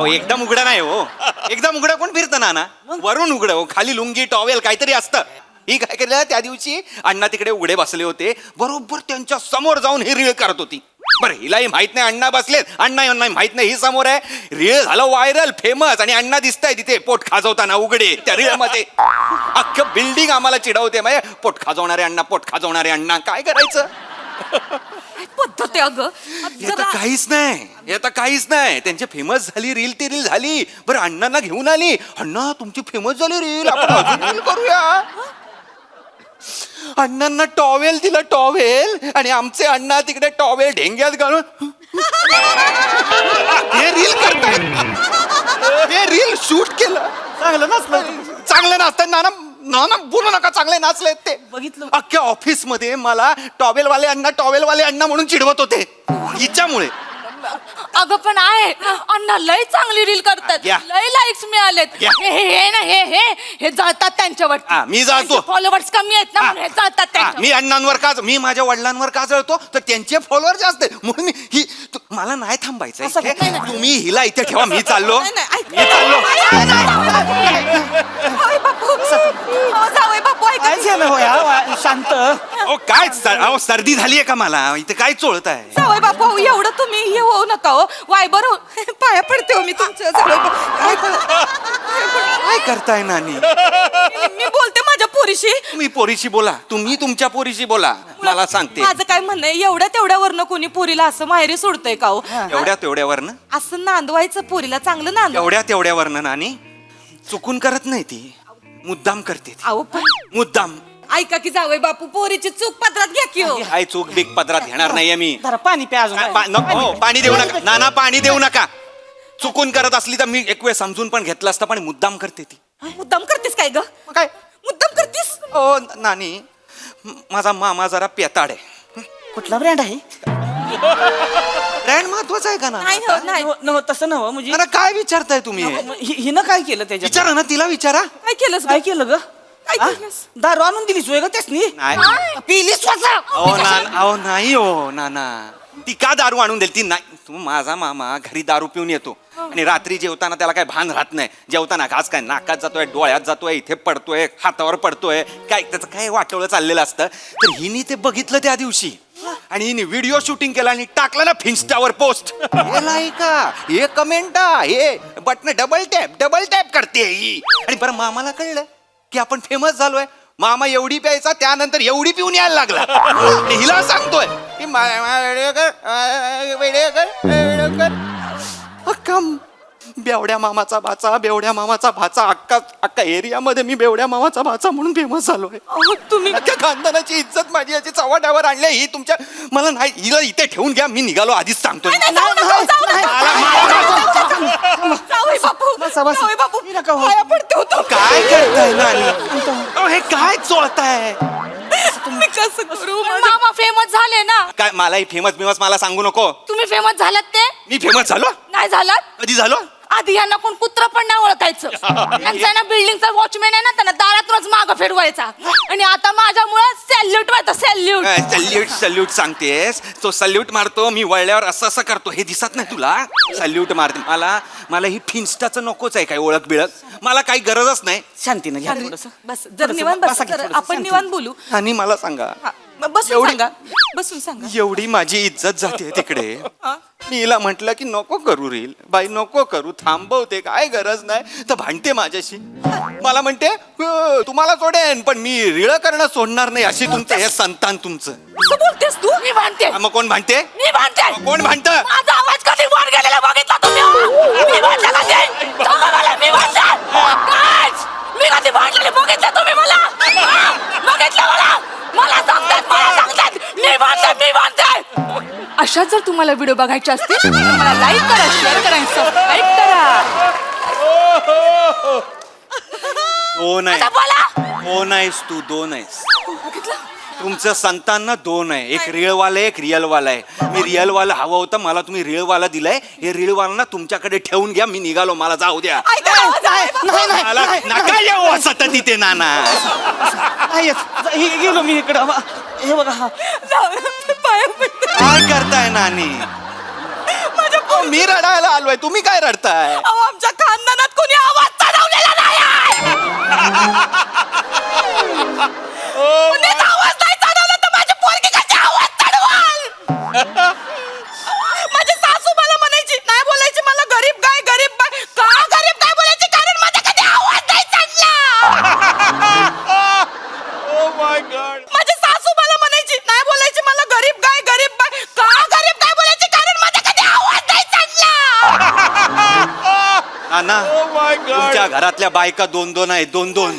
एकदम उघडं नाही हो. एकदम उघडं कोण फिरतं नाना? वरून उघडं हो. खाली लुंगी टॉवेल काहीतरी असतं. ही काय केलं त्या दिवशी अण्णा तिकडे उघडे बसले होते. बरोबर त्यांच्या समोर जाऊन ही रीळ करत होती. बरं हिलाही माहित नाही अण्णा बसलेत. अण्णा माहित नाही ही समोर आहे. रीळ झालं व्हायरल फेमस आणि अण्णा दिसताय तिथे पोट खाजवताना उघडे त्या रीळमध्ये. अख्खं बिल्डिंग आम्हाला चिडवते म्हणजे पोट खाजवणारे अण्णा. काय करायचं? पद्धत आहे अगं. आता काहीच नाही. त्यांची फेमस झाली रील ती रील झाली. बरं अण्णांना घेऊन आली. अण्णा तुमची फेमस झाली रील आपण अजून रील करूया. अण्णांना टॉवेल दिलं टॉवेल आणि आमचे अण्णा तिकडे टॉवेल ढेंग्यात घालून हे रील करतायत. हे रील शूट केलं. चांगलं नाचतात नाना बोलू नका. चांगले नाचले ते बघितलं. अख्ख्या ऑफिस मध्ये मला टॉवेलवाले अण्णा म्हणून चिडवत होते हिच्यामुळे. अगं पण आहे अण्णा लय चांगली रील करतात. लय लाईक्स मिळालेत. हे जळतात त्यांच्यावर. मी जळतो. फॉलोवर्स कमी आहेत ना म्हणून हे जळतात त्यांच्यावर. मी अण्णांवर का मी माझ्या वडिलांवर का जळतो तर त्यांचे फॉलोअर जास्त आहे म्हणून मला नाही थांबायचं इथे. तुम्ही हिला इथे ठेवा. मी चाललो. जावई बापू ऐका. केलं होया शांत. ओ काय अहो सर्दी झालीये का मला इथे काय चोळत आहे? जावई बापू एवढं तुम्ही हे होऊ नका हो. वायबर हो. पाया पडते हो मी तुमच्या जावई बापू. काय करताय नानी? मी बोलते माझ्या पोरीशी. तुम्ही पोरीशी बोला, तुम्ही तुमच्या पोरीशी बोला. मला सांगते माझं काय म्हणणं आहे, एवढ्या तेवढ्यावरनं कोणी पोरीला असं माहेरी सोडतंय का हो? एवढ्या तेवढ्यावरनं असं नांदवायचं पोरीला चांगलं नांदव. एवढ्या तेवढ्यावरनं नानी चुकून करत नाही ती, मुद्दाम करते ती. अहो पण मुद्दाम. ऐका की जावई बापू पोरीची चूक पत्रात घ्या की हो. काय चूक बिग पदरात घेणार नाहीये मी. जरा पाणी प्या अजून. नको पाणी देऊ नका नाना, पाणी देऊ नका. चुकून करत असली तर मी एक वेळ समजून पण घेतलं असतं, पण मुद्दाम करते ती. मुद्दाम करतेस काय ग? काय मुद्दाम करतेस? ओ नानी, माझा मामा जरा पेताड आहे. कुठला ब्रँड आहे? ब्रँड महत्वाचा आहे का ना? नाही हो नाही. नव तसं नव म्हणजे नाना, काय विचारताय तुम्ही? हिनं काय केलं त्याच्यात? विचारा ना, तिला विचारा. काय केलंस ग? काय केलं ग? काय हा? केलंस? दारू आणून दिली सोय ग त्यासनी? नाही पिली स्वतः. अहो नाही हो नाना, ती का दारू आणून देईल ती? नाही, तू माझा मामा घरी दारू पिऊन येतो आणि रात्री जेवताना त्याला काय भान राहत नाही. जेवताना घास काय नाकात जातोय, डोळ्यात जातोय, इथे पडतोय, हातावर पडतोय, काय त्याचं काय वाटवलं चाललेलं असतं. तर हिने ते बघितलं त्या दिवशी आणि हिने व्हिडिओ शूटिंग केला आणि टाकला ना फिन्स्टावर पोस्ट. हे लाईका, हे कमेंटा, हे बटन डबल टॅप करते ही. आणि बरं मामाला कळलं की आपण फेमस झालोय. मामा एवढी प्यायचा, त्यानंतर एवढी पिऊन यायला लागला. आणि हिला सांगतोय की अक्का बेवड्या मामाचा भाचा अक्का एरियामध्ये मी बेवड्या मामाचा भाचा म्हणून फेमस झालोय. अहो, तुम्ही अख्ख्या खानदानाची इज्जत माझी याची चव्हाट्यावर आणली. ही तुमच्या मला नाही, हिला इथे ठेवून घ्या, मी निघालो आधीच सांगतोय. जावई बापू जावई बापू पाया पडते हो तो. काय करताय नानी? हे काय चोळताय? मी कसं करू? मामा फेमस झाले ना. काय मला फेमस मला सांगू नको. तुम्ही फेमस झालात ते मी फेमस झालो? नाही झालात. कधी झालो? आधी यांना कोण कुत्र पण नाही ओळखायचं. त्यांचा ना बिल्डिंगचा वॉचमॅन आहे ना, त्यांना दारातूनच मागं फिरवायचा. आणि आता माझ्यामुळे सॅल्यूट व्हायचं, सॅल्यूट. सल्यूट सांगतेस? तो सल्यूट मारतो, मी वळल्यावर असं करतो, हे दिसत नाही तुला? सल्यूट मारते. मला ही फिन्स्टाचं नकोच आहे काय ओळख बिळख. मला काही गरजच नाही. शांतीनं घ्या थोडंसं. बस जर निवांत बस, बसा की जरा थोडंसं, आपण शांत. निवांत बोलू. आणि मला सांगा, हा, बसून एवढी- सांगा बसून सांगा. एवढी माझी इज्जत जाते तिकडे. मी हिला म्हटलं की नको करू रील, बाई नको करू, थांबवते, काय गरज नाही, तर भांडते माझ्याशी. मला म्हणते तुम्हाला सोडेन पण मी रीळ करणं सोडणार नाही. अशी तुमचं हे संतान तुमचं. कसं बोलतेस तू? मी भांडते. मग कोण भांडते? मी भांडते. मग कोण भांडत? माझा आवाज कधी वर गेलेला बघितला तुम्ही? मी भांडते कधी? सांगा मला, मी भांडते. काय? मी कधी भांडलेले बघितलं तुम्ही मला? बघितलं मला सांगतात मी भांडते. अशा जर तुम्हाला व्हिडिओ बघायचे असतील तर मला लाईक करा, शेअर करा, सबस्क्राईब करा. दोन आहे. आता बोला. दोन आहेस तू, दोन आहेस. तुमचं संतान ना दोन आहे, एक रिळवाला एक रिअलवाला आहे. मी रिअलवाला हवं होतं, मला तुम्ही रिळवाला दिलाय. हे रिळवाला ना तुमच्याकडे ठेवून घ्या, मी निघालो, मला जाऊ द्या. ऐका, जावई मला नका येऊ असं तिथे नाना. गेलो मी इकडं. हे बघा हा. बापू, पाया पडते. काय करताय नानी? माझ्या अहो, मी रडायला आलोय, तुम्ही काय रडताय? अहो, आमच्या खानदानात कोणी आवाज चढवलेला नाही आहे. कोणीच आवाज नाही चढवला तर माझी पोरगी कशी आवाज चढवाल? माझी सासू मला म्हणायची, नाही बोलायची मला गरीब गाय. का गरीब गाय बोलायची? कारण माझा कधी आवाज नाही चढला. माझी सासू मला म्हणायची, नाही बोलायची मला गरीब गाय. का गरीब गाय बोलायची? कारण माझा कधी आवाज नाही चढला. नाना, तुमच्या घरातल्या बायका दोन दोन आहेत, दोन.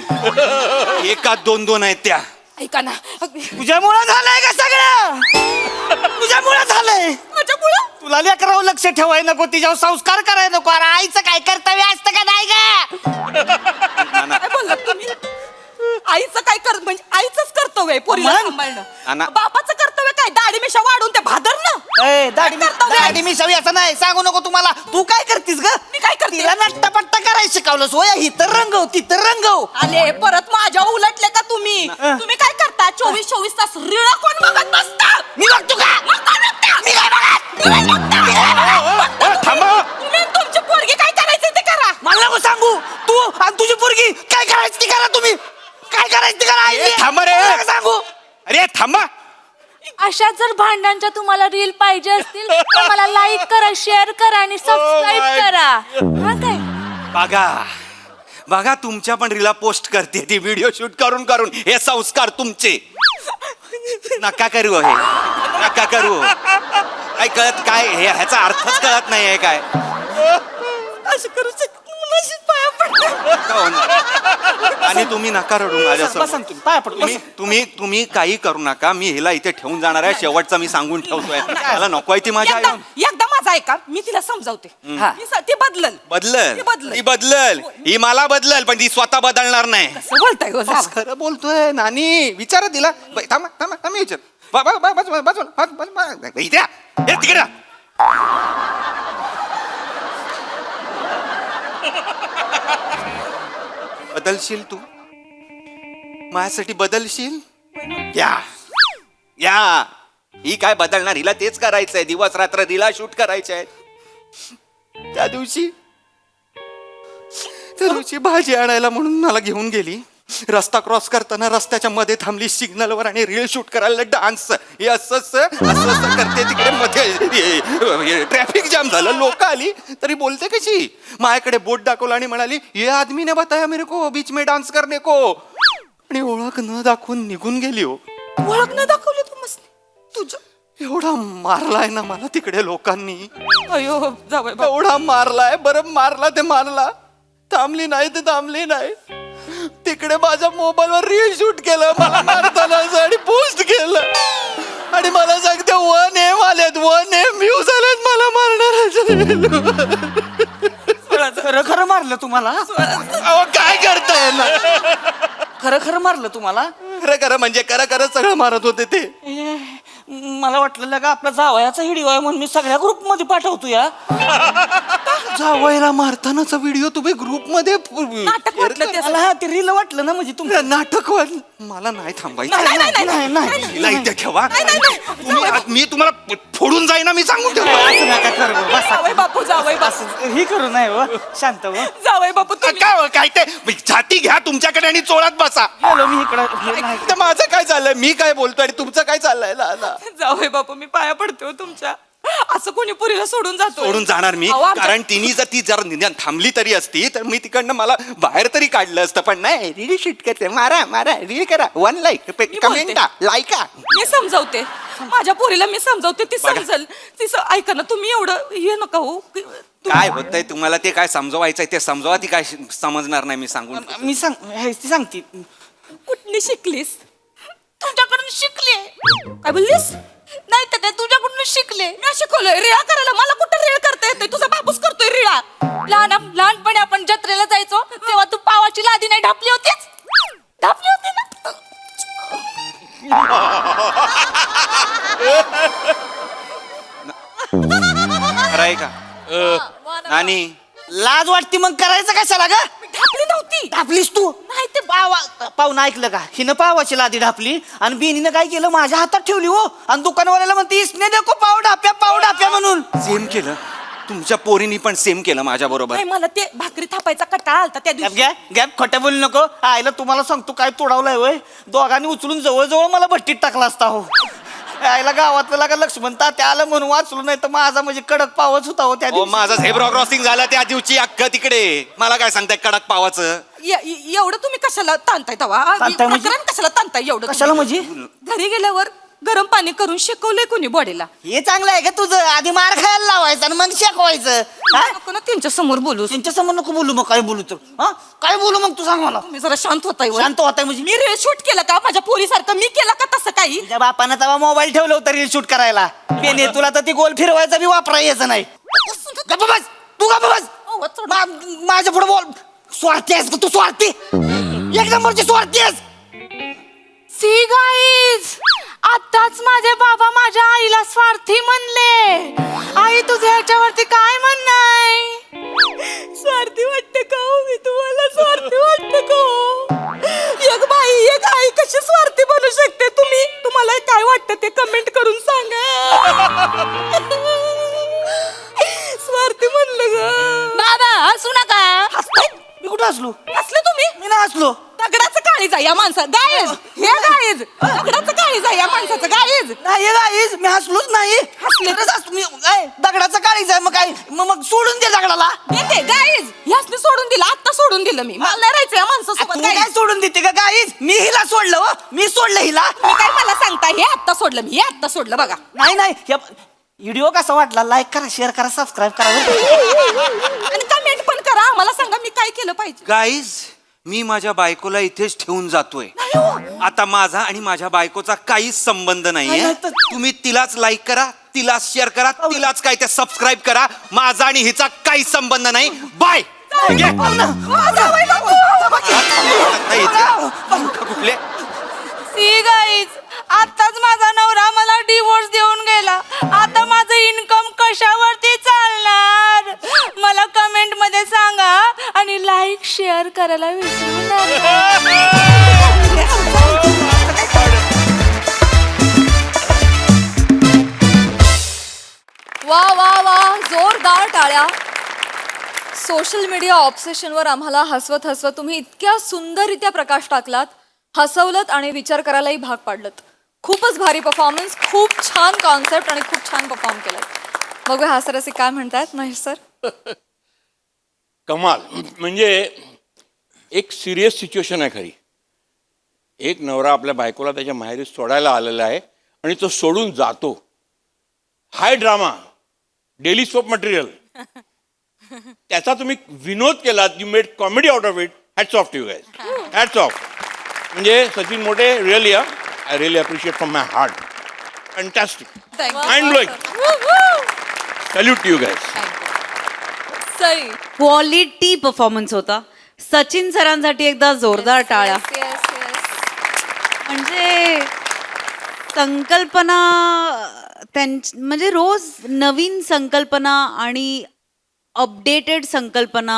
एकात दोन आहेत त्या. ऐका ना, तुझ्यामुळं झालंय का सगळं? तुझ्यामुळं झालंय. माझ्यामुळं तुला लेकरावर लक्ष ठेवाय नको, तिच्यावर संस्कार करायला नको. अरे आईचं काय कर्तव्य असतं का नाही का? नाना, काय बोललात तुम्ही? आईचं काय कर म्हणजे आईचंच कर्तव्य आहे पोरीला मग? सांभाळणं. नाना. बापाचं कर्तव्य काय? दाढी मिशा वाढून ते भादरणं. दाढी मी सवी असं नाही सांगू नको तुम्हाला. तू काय करतीस ग? मी काय करते? तिला नट्टापट्टा करायला शिकवलं. सोया ही तर रंगव, ती तर रंगव. आले परत माझ्या उलटले का तुम्ही? तुम्ही काय करता? 24 तास रिळा कोण बघत बसता? मी बघतो का? मग कोण बघता? मी काय बघत? मी काय बघता? मी काय बघत? थांबा. तुम्ही तुमची पोरगी काय करायचं ते करा. मला नको सांगू. तू आणि तुझी पोरगी काय करायची ती करा. तुम्ही काय करायची ती करा. ए, थांबा रे सांगू अरे थांबा. अशा जर भांडणांच्या तुम्हाला रील पाहिजे असतील तर मला लाईक करा, शेअर करा आणि सबस्क्राईब करा. हा काय? बघा तुमच्या पण रीला पोस्ट करते ती व्हिडिओ शूट करून करून. हे संस्कार तुमचे नका करू हे नका करू. काय कळत काय हे ह्याचा अर्थच कळत नाहीये काय. असं करू शकत मुलाशी पाया पडते. हो ना. आणि तुम्ही नका रडू बसा माझ्यासमोर. ना तुम्ही, पाया पडतो, तुम्ही काही करू नका. मी हिला इथे ठेवून जाणार आहे. शेवटचा मी सांगून ठेवतोय. मला नको आहे ती माझ्या आई. एकदा माझा ऐका, मी तिला समजावते. ती बदलल. बदलल ती बदलल. ही मला बदलल पण ती स्वतः बदलणार नाही. कसं बोलताय हो, जावं. खरं बोलतोय नानी. विचारा तिला. थांबा थांबा थांबा विचार. इथे या. हे तिकडे या. बदलशील तू माझ्यासाठी बदलशील. या ही काय बदलणार. हिला तेच करायचंय. दिवस रात्र हिला शूट करायचंय. त्या दिवशी भाजी आणायला म्हणून मला घेऊन गेली. रस्ता क्रॉस करताना रस्त्याच्या मध्ये थांबली सिग्नलवर आणि रील शूट करायला डान्स. हे असं करते तिकडे मध्ये ट्रॅफिक जाम झालं. लोक आली तरी बोलते कशी. माझ्याकडे बोट दाखवलं आणि म्हणाली ये आदमी ने बताया मेरे को बीच में डान्स करने को. आणि ओळख न दाखवून निघून गेली. हो ओळख नाही दाखवली तू मस्त तुझं. एवढा मारलाय ना मला तिकडे लोकांनी. अयो जावई बापू. एवढा मारलाय. बरं मारला ते मारला. थांबली नाही ते थांबली नाही. तिकडे माझ्या मोबाईलवर रील शूट केलं मला मारताना आणि पोस्ट केलं. आणि मला सांगते 1 M आलेत 1 M व्ह्यूज आलेत मला मारणार. खरं खरं मारलं तुम्हाला. अहो काय करताय ना. खरं मारलं तुम्हाला. खरं म्हणजे खरं सगळं मारत होते ते. मला वाटलं का आपला जावयाचा व्हिडिओ आहे म्हणून मी सगळ्या ग्रुप मध्ये पाठवतो या. जावयाला मारतानाचा व्हिडिओ तुम्ही ग्रुप मध्ये नाटक वाटलं ते. मला ते रील वाटलं ना म्हणजे तुमचं नाटक मला नाही थांबायचं. नाही हिला इथे ठेवा. मी तुम्हाला फोडून जाईन ना मी सांगून ठेवा. असं नका करू बसा. जावई बापू, जावई बापू, ही करू नाही हो. शांत हो. जावई बापू तुम्ही. काय ते छाती घ्या तुमच्याकडे आणि चोळात बसा. हॅलो मी इकडं तर माझं काय चाललंय. मी काय बोलतोय आणि तुमचं काय चाललंय. जावई बापू मी पाया पडते हो तुमच्या. असं कोणी पुरीला सोडून जातो. सोडून जाणार मी. अहो, आमच्या- कारण ती जर निदान थांबली तरी असती तर मी तिकडनं मला बाहेर तरी काढलं असतं. पण नाही रील शूट करते. मारा रील करा. 1 लाईक कमेंटा लाईका. मी समजावते माझ्या पोरीला. मी समजावते ती समजल. ती ऐका ना तुम्ही एवढं हे नका हो. काय होतंय तुम्हाला ते काय समजवायचंय ते समजवा. ती काय समजणार नाही मी सांगून. मी सांगते. कुठली शिकलीस. तुझ्याकडून शिकले. काय बोललीस. नाही तर काय तुझ्याकडून शिकले. मी शिकवलंय रिळा करायला. मला कुठं रिळ करता येतोय. तुझा बापूस करतोय रिळा. लहानपणी आपण जत्रेला जायचो तेव्हा तू पावाची लादी नाही ढापली होतीस. ढापली होती ना. खरंय का नानी. लाज वाटती मग करायचं कशाला ग. ढापली नव्हती. ढापलीस तू. नाही ते पाहुणा ऐकलं का. हिनं पावाची लादी ढापली आणि बेनीनं काय केलं माझ्या हातात ठेवली हो. आणि दुकानवाल्याला म्हणते इसने देखो पाव ढाप्या म्हणून. सेम केलं. तुमच्या पोरीनी पण सेम केलं माझ्या बरोबर. नाही मला ते भाकरी थापायचा कटाळा आलता त्या दिवशी. गॅप खोट्या बोलू नको. आईला तुम्हाला सांगतो काय तोडावलाय वय. दोघांनी उचलून जवळ मला भट्टीत टाकला असता हो. आईला गावातलं लागा लक्ष्मण तात्या आलं म्हणून वाचलो. नाही तर माझा म्हणजे कडक पावच होता हो त्या दिवशी. माझा झेब्रा क्रॉसिंग झाला त्या दिवशी अख्खं तिकडे. मला काय सांगताय कडक पावाचं. एवढं तुम्ही कशाला ताणताय तवा. ताणताय म्हणजे? प्रकरण कशाला ताणताय एवढं. कशाला म्हणजे? घरी गेल्यावर गरम पाणी करून शिकवलंय कोणी बॉडीला. हे चांगलं आहे का तुझं. आधी मार खायला लावायचं आणि मग शेकवायचं. नको ना त्यांच्या समोर बोलू. त्यांच्या समोर नको बोलू. मग काय बोलू तर काय बोलू मग तू सांग मला. तुम्ही जरा शांत होताय. शांत होताय म्हणजे मी रील शूट केलं का माझ्या पोरीसारखं मी केलं का तसं काही. तुझ्या बापानं तेव्हा मोबाईल ठेवलं होतं रील शूट करायला. बेने तुला तर ती गोल फिरवायचा बी वापरा यायचं नाही. गप्प बस. तू गप्प बस. माझ्या पुढे बोल. स्वार्थी आहेस तू. स्वार्थी. एक नंबरची स्वार्थी आहेस. सी गाईज आताच माझे बाबा माझ्या आईला स्वार्थी म्हणले. आई तुझ्या ह्याच्यावरती काय म्हणणं आहे. स्वार्थी वाटते का हो मी तुम्हाला. स्वार्थी वाटते का हो. एक आई कशी स्वार्थी बनू शकते. तुम्हाला काय वाटतं ते कमेंट करून सांगा. स्वार्थी म्हणलं ग. बाबा हसू नका. मी कुठं हसलो. हसले तुम्ही. मी नाही हसलो. दगडाचं काळीज आहे या माणसाचं गाईज हे गाईज दगडाचं काळीज आहे या माणसाचं गाईज नाही गाईज मी हसलोच नाही हसलेच असतो मी काय दगडाचं काळीज आहे मग काय मग सोडून दे दगडाला येते गाईज ह्यासनी सोडून दिलं आता सोडून दिलं मी मला नाही राहायचं या माणसासोबत तू काय गाईज. सोडून देते का गाईज मी हिला सोडलं हो मी सोडलं हिला मी काय मला सांगता हे आत्ता सोडलं मी हे आत्ता सोडलं बघा नाही व्हिडिओ कसा वाटला लाईक करा शेअर करा सबस्क्राईब करा आणि कमेंट पण करा आम्हाला सांगा मी काय केलं पाहिजे गाईज मी माझ्या बायकोला इथेच ठेवून जातोय आता माझा आणि माझ्या बायकोचा काहीच संबंध नाहीये नाही, तर- तुम्ही तिलाच लाईक करा तिलाच शेअर करा तिलाच काय ते सबस्क्राईब करा माझा आणि हिचा काहीच संबंध नाही बाय कुठले सी गाईज आताच माझा नवरा मला डिवोर्स देऊन गेला आता माझं इन्कम कशावरती चालणार मला कमेंट मध्ये सांगा आणि लाईक शेअर करायला विसरू नका वा वा वा जोरदार टाळ्या. सोशल मीडिया ऑब्सेशनवर आम्हाला हसवत हसवत तुम्ही इतक्या सुंदररित्या प्रकाश टाकलात, हसवलत आणि विचार करायलाही भाग पाडलत. खूपच भारी परफॉर्मन्स, खूप छान कॉन्सेप्ट आणि खूप छान परफॉर्म केलं. बघूया हास्यरसिक काय म्हणतायत महेश सर. कमाल. म्हणजे एक सिरियस सिच्युएशन आहे खरी. एक नवरा आपल्या बायकोला त्याच्या माहेरी सोडायला आलेला आहे आणि तो सोडून जातो. High drama, daily soap material. त्याचा तुम्ही विनोद केलात, you made comedy out of it. Hats off to you guys, hats off. म्हणजे Sachin Mote really I really appreciate from my heart. Fantastic, mind blowing. Salute to you guys. Sai quality performance होता. सचिन सरांसाठी एकदा जोरदार टाळ्या. म्हणजे संकल्पना म्हणजे रोज नवीन संकल्पना आणि अपडेटेड संकल्पना,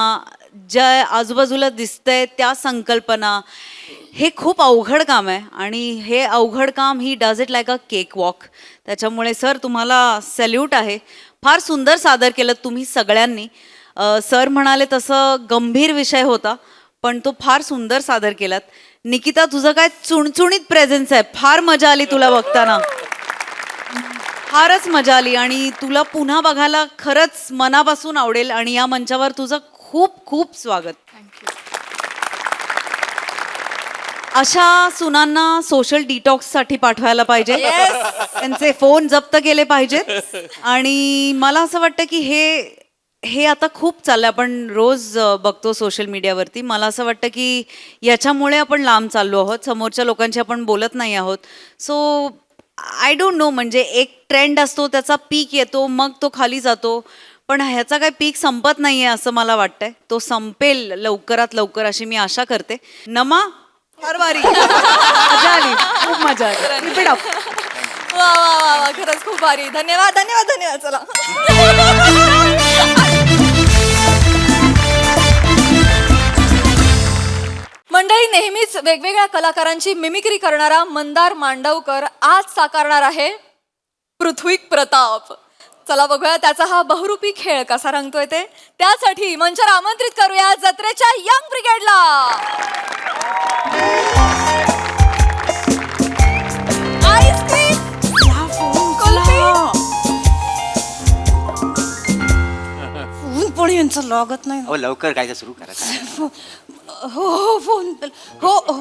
ज्या आजूबाजूला दिसतंय त्या संकल्पना, हे खूप अवघड काम आहे आणि हे अवघड काम he does it like a cake walk. त्याच्यामुळे सर तुम्हाला सॅल्यूट आहे. फार सुंदर सादर केलं तुम्ही सगळ्यांनी. सर म्हणाले तसं गंभीर विषय होता पण तो फार सुंदर सादर केलात. निकिता तुझं काय चुणचुणीत प्रेझेन्स आहे. फार मजा आली तुला बघताना, फारच मजा आली आणि तुला पुन्हा बघायला खरंच मनापासून आवडेल आणि या मंचावर तुझं खूप खूप स्वागत. अशा सुनांना सोशल डिटॉक्ससाठी पाठवायला पाहिजे. त्यांचे फोन जप्त केले पाहिजेत. आणि मला असं वाटतं की हे आता खूप चाललं, आपण रोज बघतो सोशल मीडियावरती. मला असं वाटतं की याच्यामुळे आपण लांब चाललो आहोत, समोरच्या लोकांशी आपण बोलत नाही आहोत. सो आय डोंट नो, म्हणजे एक ट्रेंड असतो, त्याचा पीक येतो, मग तो खाली जातो. पण ह्याचा काही पीक संपत नाही आहे असं मला वाटतंय. तो संपेल लवकरात लवकर अशी मी आशा करते. नमा फार भारी मजा आली, खूप मजा आली. Keep it up. वा वा वा वा, खरंच खूप भारी. धन्यवाद धन्यवाद धन्यवाद. चला मंडळी, नेहमीच वेगवेगळ्या कलाकारांची मिमिक्री करणारा मंदार मांडवकर आज साकारणार आहे पृथ्वी प्रताप. चला बघूया त्याचा हा बहुरूपी खेळ कसा रंगतोय ते. त्यासाठी मंचावर आमंत्रित करूया जत्रेच्या यंग ब्रिगेडला. आईस्क्रीम, पण यांचं लागत नाही. हो लवकर काय सुरू करा. हो हो फोन हो हो.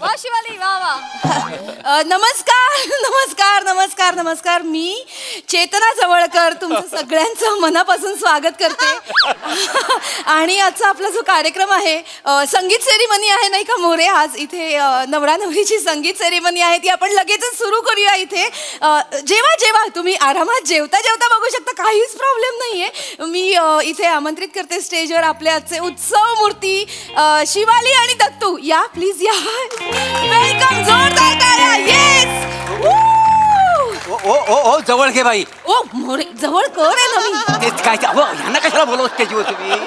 वा शिवाली, वा वा. नमस्कार नमस्कार नमस्कार नमस्कार. मी चेतना जवळकर तुमचं सगळ्यांचं मनापासून स्वागत करते. आणि आजचा आपला जो कार्यक्रम आहे, संगीत सेरेमनी आहे नाही का मोरे. आज इथे नवरा नवरीची संगीत सेरेमनी आहे, ती आपण लगेचच सुरू करूया इथे. जेव्हा जेव्हा तुम्ही आरामात जेवता जेवता बघू शकता, काहीच प्रॉब्लेम नाहीये. मी इथे आमंत्रित करते स्टेजवर आपले आजचे उत्सव मूर्ती शिवाली आणि दत्तू. या प्लीज या. वेलकम, जोरदार टाळ्या. येस. ओ ओ ओ जवळ घे बाई. ओ मोरे जवळ कर आहे ना मी. तेच काय हो ह्यांना कशाला बोलवत त्याची तुम्ही.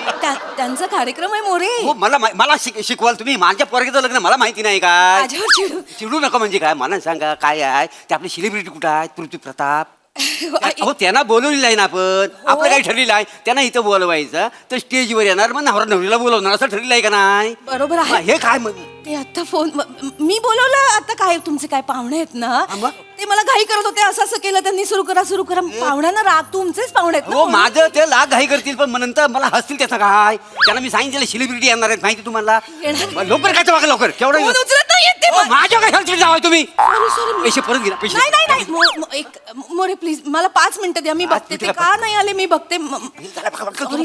त्यांचा कार्यक्रम आहे मोरे. हो मला शिकवाल तुम्ही. माझ्या पोरगीचं लग्न मला माहिती नाही काय. माझ्यावर चिडू चिडू नका. म्हणजे काय मला सांगा काय आहे ते. आपली सेलिब्रिटी कुठं आहेत? पृथ्वी प्रताप. हो त्यांना बोलवलेलं आहे ना आपण. आपलं काही ठरलेलं आहे त्यांना इथं बोलवायचं तर स्टेजवर येणार, मग नवरा नवरीला बोलवणार असं ठरलेलं आहे का नाही? बरोबर आहे. हे काय मग ते आता फोन मी बोलवलं आता काय तुमचे काय पाहुणे आहेत ना ते मला घाई करत होते असं असं केलं त्यांनी सुरू करा पाहुण्यांना राग तुमचेच पाहुणे आहेत ना हो म्हणून. माझं ते लाग घाई करतील पण नंतर मला हसतील त्याचा काय त्यांना मी सांगितलं सेलिब्रिटी येणार आहेत माहिती तुम्हाला येणार. मग लवकर काय वागा लवकर केवढं फोन उचलत नाहीयेत ते हो, माझ्या काय हलतील जावाय तुम्ही Sorry. पैसे परत घ्या पैसे नाही मोरे प्लीज मला 5 मिनिटं द्या मी बघते ते का नाही आले मी बघते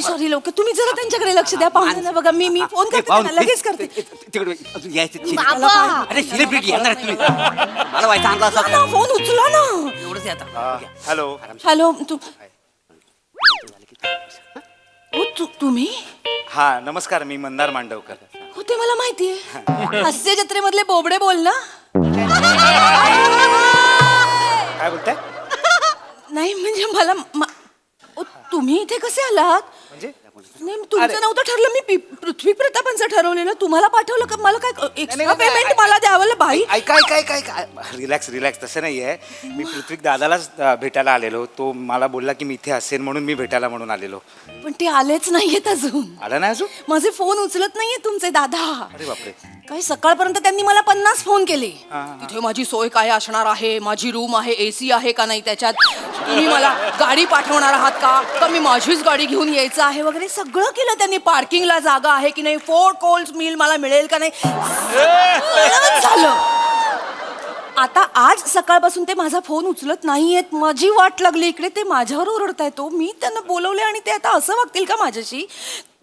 सॉरी लोक तुम्ही जरा त्यांच्याकडे लक्ष द्या पाहुण्यांना बघा मी फोन करते त्यांना, लगेच करते तिकडे अजून यायचं बाबा. अरे सेलिब्रिटी येणार आहेत तुम्ही मला व्हायचं आणला ना, असा फोन उचला ना एवढंच आहे आता हॅलो हॅलो तुम्ही हा नमस्कार मी मंदार मांडवकर हो ते मला माहितीये हास्य जत्रेमधले बोबडे बोल ना काय बोलताय नाही म्हणजे मला तुम्ही इथे कसे आलात म्हणजे नाही तुमचं नव्हतं ठरलं मी पृथ्वी प्रतापांचं ठरवलेलं तुम्हाला पाठवलं का मला काय एक्स्ट्रा पेमेंट मला द्यावं बाई काय रिलॅक्स तसं नाही आहे मी पृथ्वी दादालाच भेटायला आलेलो तो मला बोलला की मी इथे असेल म्हणून मी भेटायला म्हणून आलेलो पण ते आलेच नाहीयेत अजून आला नाही अजून माझे फोन उचलत नाहीये तुमचे दादा अरे बापरे काही सकाळपर्यंत त्यांनी मला 50 फोन केले तिथे माझी सोय काय असणार आहे माझी रूम आहे एसी आहे का नाही त्याच्यात तुम्ही मला गाडी पाठवणार आहात का मी माझीच गाडी घेऊन यायचं आहे वगैरे सगळं केलं त्यांनी पार्किंगला जागा आहे की नाही 4 कोल्स मिल मला मिळेल का नाही सगळं झालं आता आज सकाळपासून ते माझा फोन उचलत नाहीयेत माझी वाट लागली इकडे ते माझ्यावर ओरडताय तो मी त्यांना बोलवले आणि ते आता असं वागतील का माझ्याशी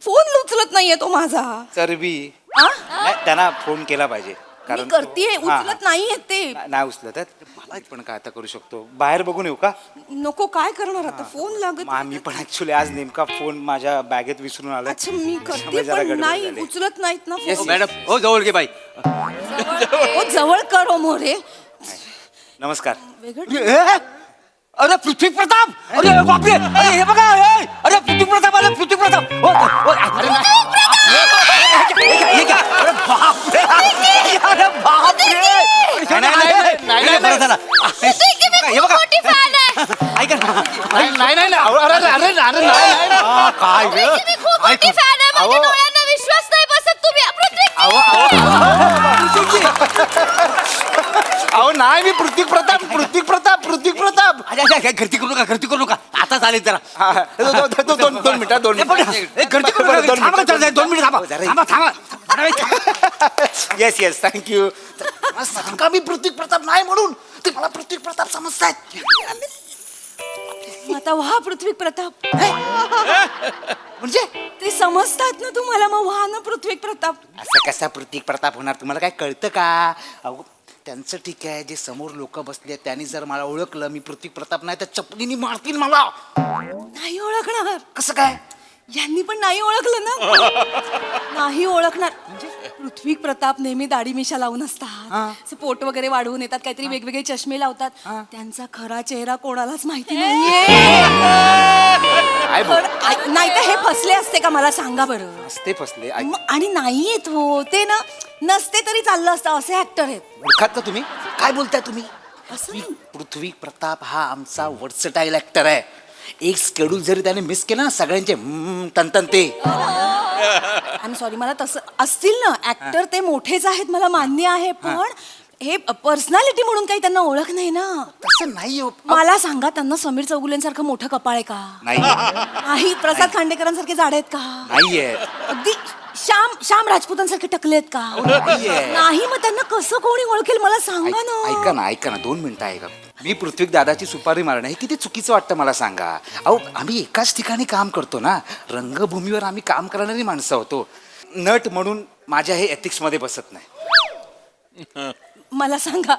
फोन उचलत नाहीये तो माझा चरबी आ? नाही, त्यांना फोन केला पाहिजे मी करतेय उचलत नाहीये ते नाही उचलत आहेत. मला पण काय आता करू शकतो बाहेर बघून येऊ का नको काय करणार आता फोन लागत मी पण ऍक्च्युली आज नेमका फोन माझ्या बॅगेत विसरून आला अच्छा मी करते पण नाही उचलत नाहीत ना हो फोन. मॅडम हो जवळ घे बाई ओ जवळ कर ओ मोरे नमस्कार वेगळं अरे पृथ्वी प्रताप अरे बापरे अरे हे बघा अरे पृथ्वी प्रताप आला पृथ्वी प्रताप अरे हे घ्या. अरे बापरे अरे बापरे नाही बरं झालं हे बघा ऐका ना काय रे विश्वास नाही बसत तुम्ही अहो नाही मी पृथ्वी प्रताप अरे घरती करू नका आता चालेल जरा दोन मिनिटात घरती करू नका थांबा 2 मिनिट थांबा येस थँक्यू का मी पृथ्वी प्रताप नाही म्हणून ते मला पृथ्वी प्रताप समजतायत आता वाह पृथ्वी प्रताप म्हणजे ते समजतात ना तुम्हाला मग वाह ना पृथ्वी प्रताप असं कसा पृथ्वी प्रताप होणार तुम्हाला काय कळतं का अहो त्यांचं ठीक आहे जे समोर लोक बसले त्यांनी जर मला ओळखलं मी पृथ्वी प्रताप नाही तर चपलीनी मारतील मला नाही ओळखणार कसं काय यांनी पण नाही ओळखलं ना नाही ओळखणार पृथ्वी प्रताप नेहमी दाढी मिशा लावून असतात असे पोट वगैरे वाढवून येतात काहीतरी वेगवेगळे चष्मे लावतात त्यांचा खरा चेहरा कोणालाच माहिती नाहीये नाही तर हे फसले असते का मला सांगा बरं असते फसले आणि नाहीयेत हो ते ना नसते तरी चाललं असतं असे ऍक्टर आहेत ओळखात का तुम्ही काय बोलताय तुम्ही असं नाही. पृथ्वी प्रताप हा आमचा वर्सटाईल ऍक्टर आहे एक स्केड्यूल जरी त्याने मिस केलं ना सगळ्यांचे तन ते आणि सॉरी मला तसं असतील ना ऍक्टर ते मोठेच आहेत मला मान्य आहे पण हे पर्सनॅलिटी म्हणून काही त्यांना ओळख नाही ना तसं नाही हो मला सांगा त्यांना समीर चौगुलेंसारखं मोठं कपाळ आहे का नाही नाही प्रसाद खांडेकरांसारखे झाड आहेत का नाहीये अगदी श्याम राजपूतांसारखे टकले आहेत का नाहीये. नाही मग त्यांना कसं कोणी ओळखेल मला सांगा ना ऐका ना 2 मिनिटं ऐका मी पृथ्वी दादाची सुपारी मारणं हे किती चुकीचं वाटतं मला सांगा अहो आम्ही एकाच ठिकाणी काम करतो ना रंगभूमीवर आम्ही काम करणारी माणसं होतो नट म्हणून माझ्या हे एथिक्स मध्ये बसत नाही मला सांगा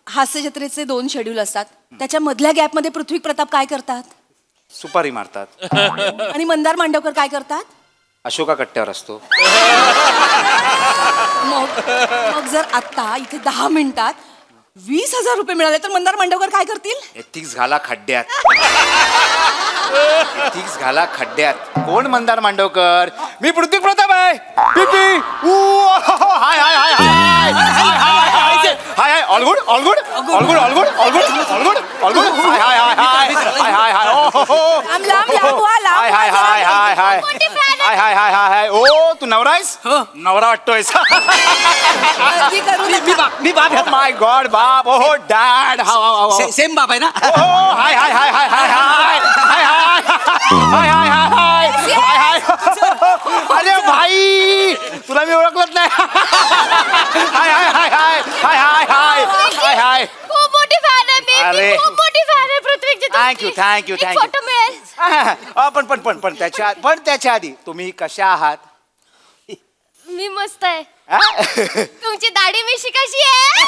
हास्य जत्रेचे 2 शेड्यूल असतात त्याच्या मधल्या गॅपमध्ये पृथ्वी प्रताप काय करतात सुपारी मारतात आणि मंदार मांडवकर काय करतात अशोका कट्ट्यावर असतो मग जर आता इथे 10 मिनिटात 20,000 रुपये मिळाले तर मंदार मांडवकर काय करतील एथिक्स घाला खड्ड्यात कोण मंदार मांडवकर मी पृथ्वी प्रताप आहे पिपी हाय hi hi hi hi hi all good हाय हाय हाय हाय हाय लांब लांब लांब व्हा, लांब हाय व्हा हाय जरा. हाय hi hi hi hi hi hi हाय ओ तू नवरा आहेस नवरा वाटतोयस काळजी करू नका. मी बाप आहे. माय गॉड बाप ओहो डॅड सेम बाप आहे ना ओहो हाय hi hi hi hi hi hi hi hi hi hi hi हाय अरे भाई तुला मी ओळखलंच नाही हाय hi hi hi hi hi hi hi हाय खूप मोठी फॅन आहे मी. अरे. मी खूप मोठी फॅन आहे पृथ्वीची तुमची. थँक्यू थँक्यू एक थँक्यू फोटो मिळेल. पण त्याच्या आधी तुम्ही कशा आहात मी मस्त आहे. हा? तुमची दाढी मिशी कशी आहे?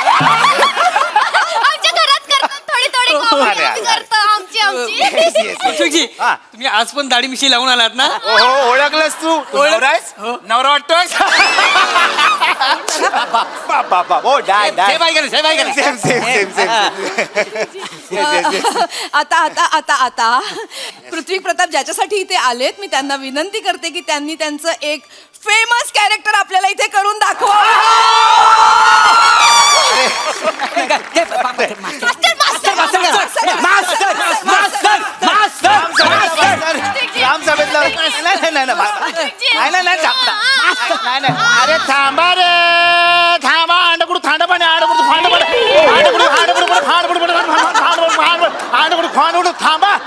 आमच्या घरात करतात थोडी थोडी comedy अरे, आम्ही अरे. करतो आमची आमची. Yes, yes, yes. अशोकजी हा. तुम्ही आज पण दाढी मिशी लावून आलात ना ओहो ओळखलंस तू नवरा आहेस नवरा वाटतोयस बाप बाप बाप ओ डॅड सेम आहे का नाही? सेम आहे का नाही? सेम सेम सेम सेम आता आता आता आता पृथ्वी प्रताप ज्याच्यासाठी इथे आलेत मी त्यांना विनंती करते की त्यांनी त्यांचं एक फेमस कॅरेक्टर आपल्याला इथे करून दाखवा. ते बाप आहे. मास्टर मास्टर राम सभेतला नाही अरे थांबा रे थांबा अंडकुड थांड पाणी अंडकुड फांड अंडकुड थांबा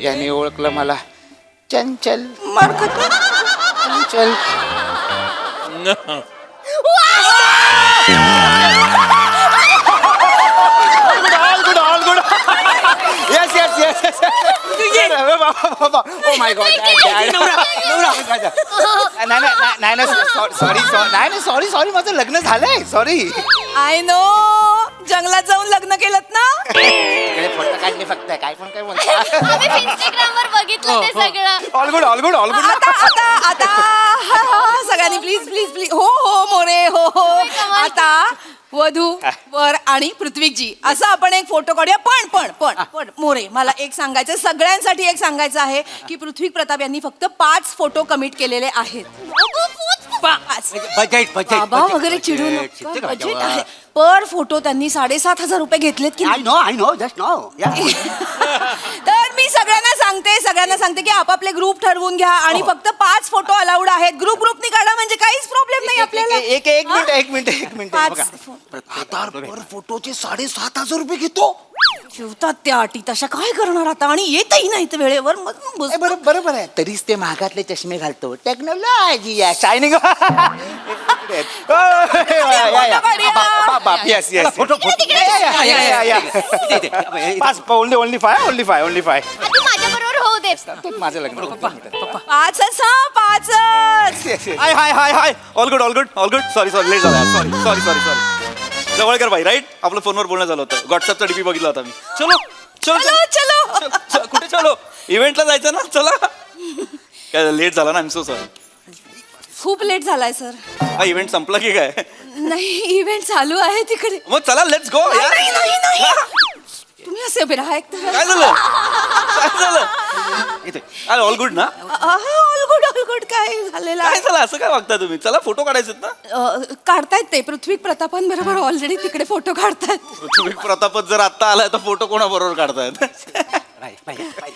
याने ओळखलं मला चंचल चंचल all good yes yes yes O my God नाही सॉरी सॉरी माझं लग्न झालंय सॉरी आय नो जंगलात जाऊन लग्न केलं ना. फोटो काढले फक्त काय पण काय म्हणतो आम्ही इंस्टाग्रामवर बघितलं ते सगळं. ऑल गुड आता आता आता सगळ्यांनी प्लीज प्लीज प्लीज हो हो मोरे हो हो आता वधू वर आणि पृथ्वीजी असं आपण एक फोटो काढूया पण मोरे मला एक सांगायचं सगळ्यांसाठी एक सांगायचं आहे की पृथ्वी प्रताप यांनी फक्त 5 फोटो कमिट केलेले आहेत. 5 बजेट बाबा वगैरे चिडू नका बजेट आहे पर फोटो त्यांनी 7,500 रुपये घेतलेत की नाही? आय नो जस्ट नो तर मी सगळ्यांना सांगते की आपापले ग्रुप ठरवून घ्या आणि फक्त 5 फोटो अलाउड आहेत. ग्रुपनी काढा म्हणजे काहीच प्रॉब्लेम नाही आपल्याला. एक मिनिट पाच फोटोचे 7,500 रुपये घेतो ठेवतात त्या अटी तशा काय करणार आता आणि येतही नाही तर वेळेवर बरोबर आहे तरीच ते महागातले चष्मे घालतो technology shining yes yes photo only five तू माझ्या बरोबर होऊ दे. माझं लग्न 5च hi hi hi hi all good sorry late झाला सॉरी जवळकर भाई राईट आपलं फोनवर बोलणं झालं होतं व्हॉट्सअपचा डीपी बघितला होता मी चलो कुठे चलो इव्हेंटला जायचं ना चला काय लेट झाला ना आय एम सो सॉरी खूप लेट झालाय सर. हा इव्हेंट संपला की काय नाही इव्हेंट चालू आहे तिकडे. मग चला लेट्स गो यार नाही तुम्ही असे उभे राहा एक तर काय झालं इथे अरे ऑल गुड ना ऑल गुड काय झालेलं काय आहे झालं असं काय वागता तुम्ही चला फोटो काढायचे ना काढतायत ते पृथ्वी प्रतापांबरोबर ऑलरेडी तिकडे फोटो काढतायत. पृथ्वी प्रतापच जर आत्ता आलाय तर फोटो कोणाबरोबर काढतायत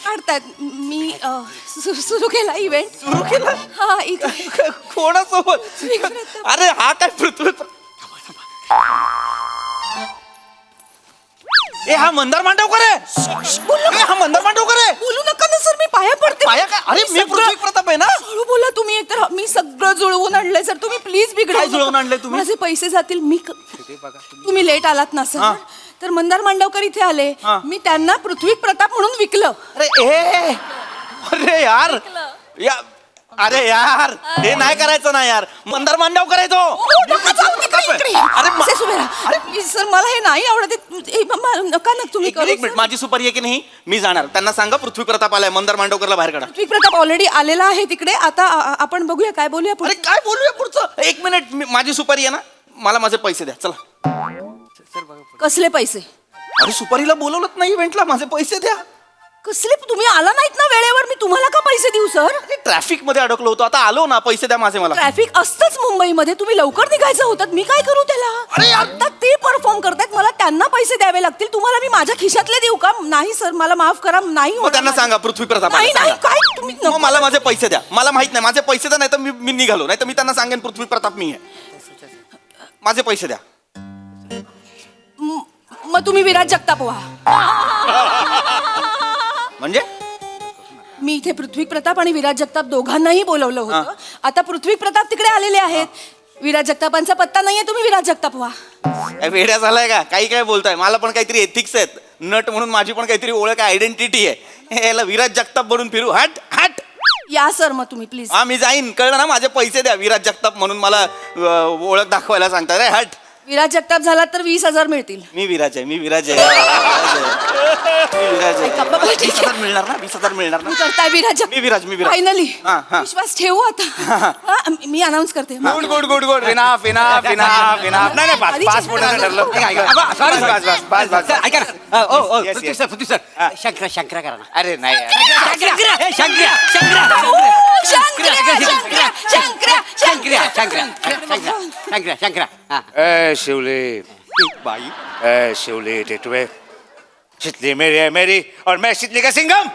काढतायत मी सुरू केला इव्हेंट सुरू केला हा इथे कोणासोबत अरे हा काय पृथ्वी ए हा मंदार मांडवकर आहे हा मंदार मांडवकर आहे बोलू नका ना सर मी पाया पडते. पाया काय अरे मी पृथ्वी प्रताप आहे ना हळू बोला तुम्ही एकतर मी सगळं जुळवून आणलंय सर तुम्ही प्लीज बिघडा. काय जुळवून आणलंय तुम्ही? माझे पैसे जातील तुम्ही लेट आलात ना सर तर मंदार मांडवकर इथे आले मी त्यांना पृथ्वी प्रताप म्हणून विकलं. अरे यार अरे यार हे नाही करायचं ना यार मंदार मांडवकर आहे तो अरे सर मला हे नाही आवडत नका ना तुम्ही एक मिनिट माझी सुपारी आहे की नाही मी जाणार त्यांना सांगा पृथ्वी प्रताप आलाय मंदार मांडवकरला बाहेर काढा. पृथ्वी प्रताप ऑलरेडी आलेला आहे तिकडे आता आपण बघूया काय बोलूया अरे काय बोलूया पुढचं एक मिनिट माझी सुपारी आहे ना मला माझे पैसे द्या चला कसले पैसे अरे सुपारीला बोलवलंच नाही इव्हेंटला माझे पैसे द्या कसले तुम्ही आला नाहीत ना वेळेवर, मी तुम्हाला का पैसे देऊ सर? ट्रॅफिक मध्ये अडकलो होतो, आता आलो ना, पैसे द्या माझे मला. ट्रॅफिक असतंच मुंबईमध्ये, तुम्ही लवकर निघायचं होतं, मी काय करू त्याला? अरे आता ते परफॉर्म करतायत, मला त्यांना पैसे द्यावे लागतील. तुम्हाला मी माझ्या खिशातले देऊ का? नाही सर, मला माफ करा, नाही मग होणार त्यांना माझं. सांगा, पृथ्वी प्रताप नाही नाही काय तुम्ही मग मला माझे पैसे द्या. मला माहित नाही, माझे पैसे द्या, नाही तर मी निघालो, नाही तर मी त्यांना सांगेन पृथ्वी प्रताप मी आहे. माझे पैसे द्या. मग तुम्ही विराज जगताप व्हा. म्हणजे मी इथे पृथ्वी प्रताप आणि विराज जगताप दोघांनाही बोलवलं होतं. आता पृथ्वी प्रताप तिकडे आलेले आहेत. विराज जगतापांचा पत्ता नाहीये, तुम्ही विराज जगताप व्हा. काय वेड्या झालाय का? काही काय बोलताय? मला पण काहीतरी एथिक्स आहेत, नट म्हणून माझी पण काहीतरी ओळख, आयडेंटिटी आहे. याला विराज जगताप बनून फिरू? हट हट. या सर मग तुम्ही प्लीज. हा मी जाईन, कळलं ना? माझे पैसे द्या. विराज जगताप म्हणून मला ओळख दाखवायला सांगता रे? हट. विराज जगताप झाला तर 20,000 मिळतील. मी विराज आहे, मी विराज आहे, मी विराज आहे. ऐका बाबा, ठीक आहे. 20,000 मिळणार ना? 20,000 मिळणार ना? मी करताय विराज मी विराज, मी विराज. फायनली हा, हा. विश्वास ठेवू आता. हा, मी अनाऊन्स करते. Good good good good enough enough enough enough. नाही नाही पासपोर्ट ठरलं. सॉरी बस बस बस बस सर ऐका ना. ओ ओ Yes, पृथ्वी yes. सर, पृथ्वी सर, शंकरा शंकरा करा ना. अरे नाही यार. शंकरा शंकरा शंकरा शंकरा शंकरा शंकरा. हा. ए शिवले बाई ए शिवले टेटवे, शीतली मेरी है मेरी और मैं शीतली का सिंघम.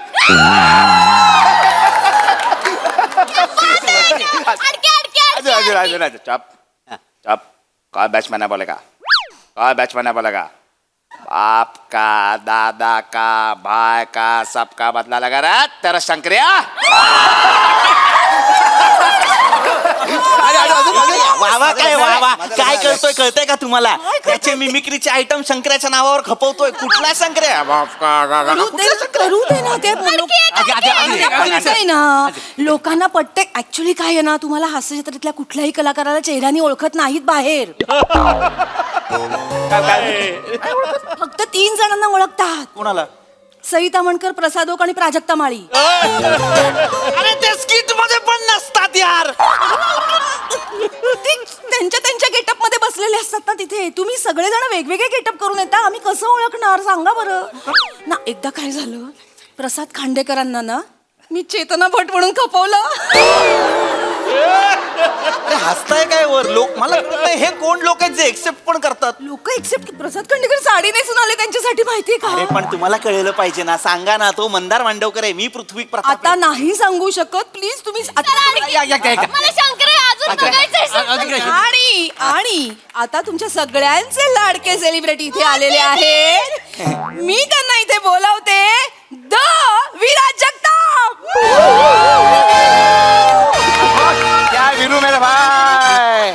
अजून अजून अजून अजून चप चप. काय बॅट्समॅन बोलेगा? काय बॅट्समॅन बोलेगा? बाप का, दादा का, भाई का, सबका बदला लगा रहा तेरा शंकरिया. वावा काय वावा काय करतोय? कळतंय का तुम्हाला? त्याचे मिमिक्रीचे आयटम शंकराच्या नावावर खपवतोय. कुठला शंकर्या? बाप का करू दे ना ते आहे ना, लोकांना पटते. ऍक्च्युली काय आहे ना, तुम्हाला हास्य जत्रेतल्या कुठल्याही कलाकाराला चेहऱ्याने ओळखत नाहीत बाहेर. फक्त 3 जणांना ओळखतात. कोणाला? सई तामणकर, प्रसाद ओक आणि प्राजक्ता माळी. अरे ते स्किट मध्ये पण नसतात यार. ते त्यांच्या त्यांच्या गेटअप मध्ये बसलेले असतात ना तिथे. तुम्ही सगळेजण वेगवेगळे गेटअप करून येता, आम्ही कसं ओळखणार सांगा बरं ना. एकदा काय झालं, प्रसाद खांडेकरांना ना मी चेतना भट म्हणून खपवलं. अरे हसताय काय वर? लोक मला कळत नाही, हे कोण लोक आहेत जे एक्सेप्ट पण करतात? लोक एक्सेप्ट. प्रसाद खांडेकर साडी नेसून आले त्यांच्यासाठी, माहितीये अरे का? पण तुम्हाला कळलं पाहिजे ना. सांगा ना, तो मंदार मांडवकर आहे, मी पृथ्वी प्रताप आता नाही सांगू शकत प्लीज तुम्ही. आणि आता तुमच्या सगळ्यांचे लाडके सेलिब्रिटी इथे आलेले आहेत. मी त्यांना इथे बोलावते, द विराज जगताप. क्या विनू मेरा भाई.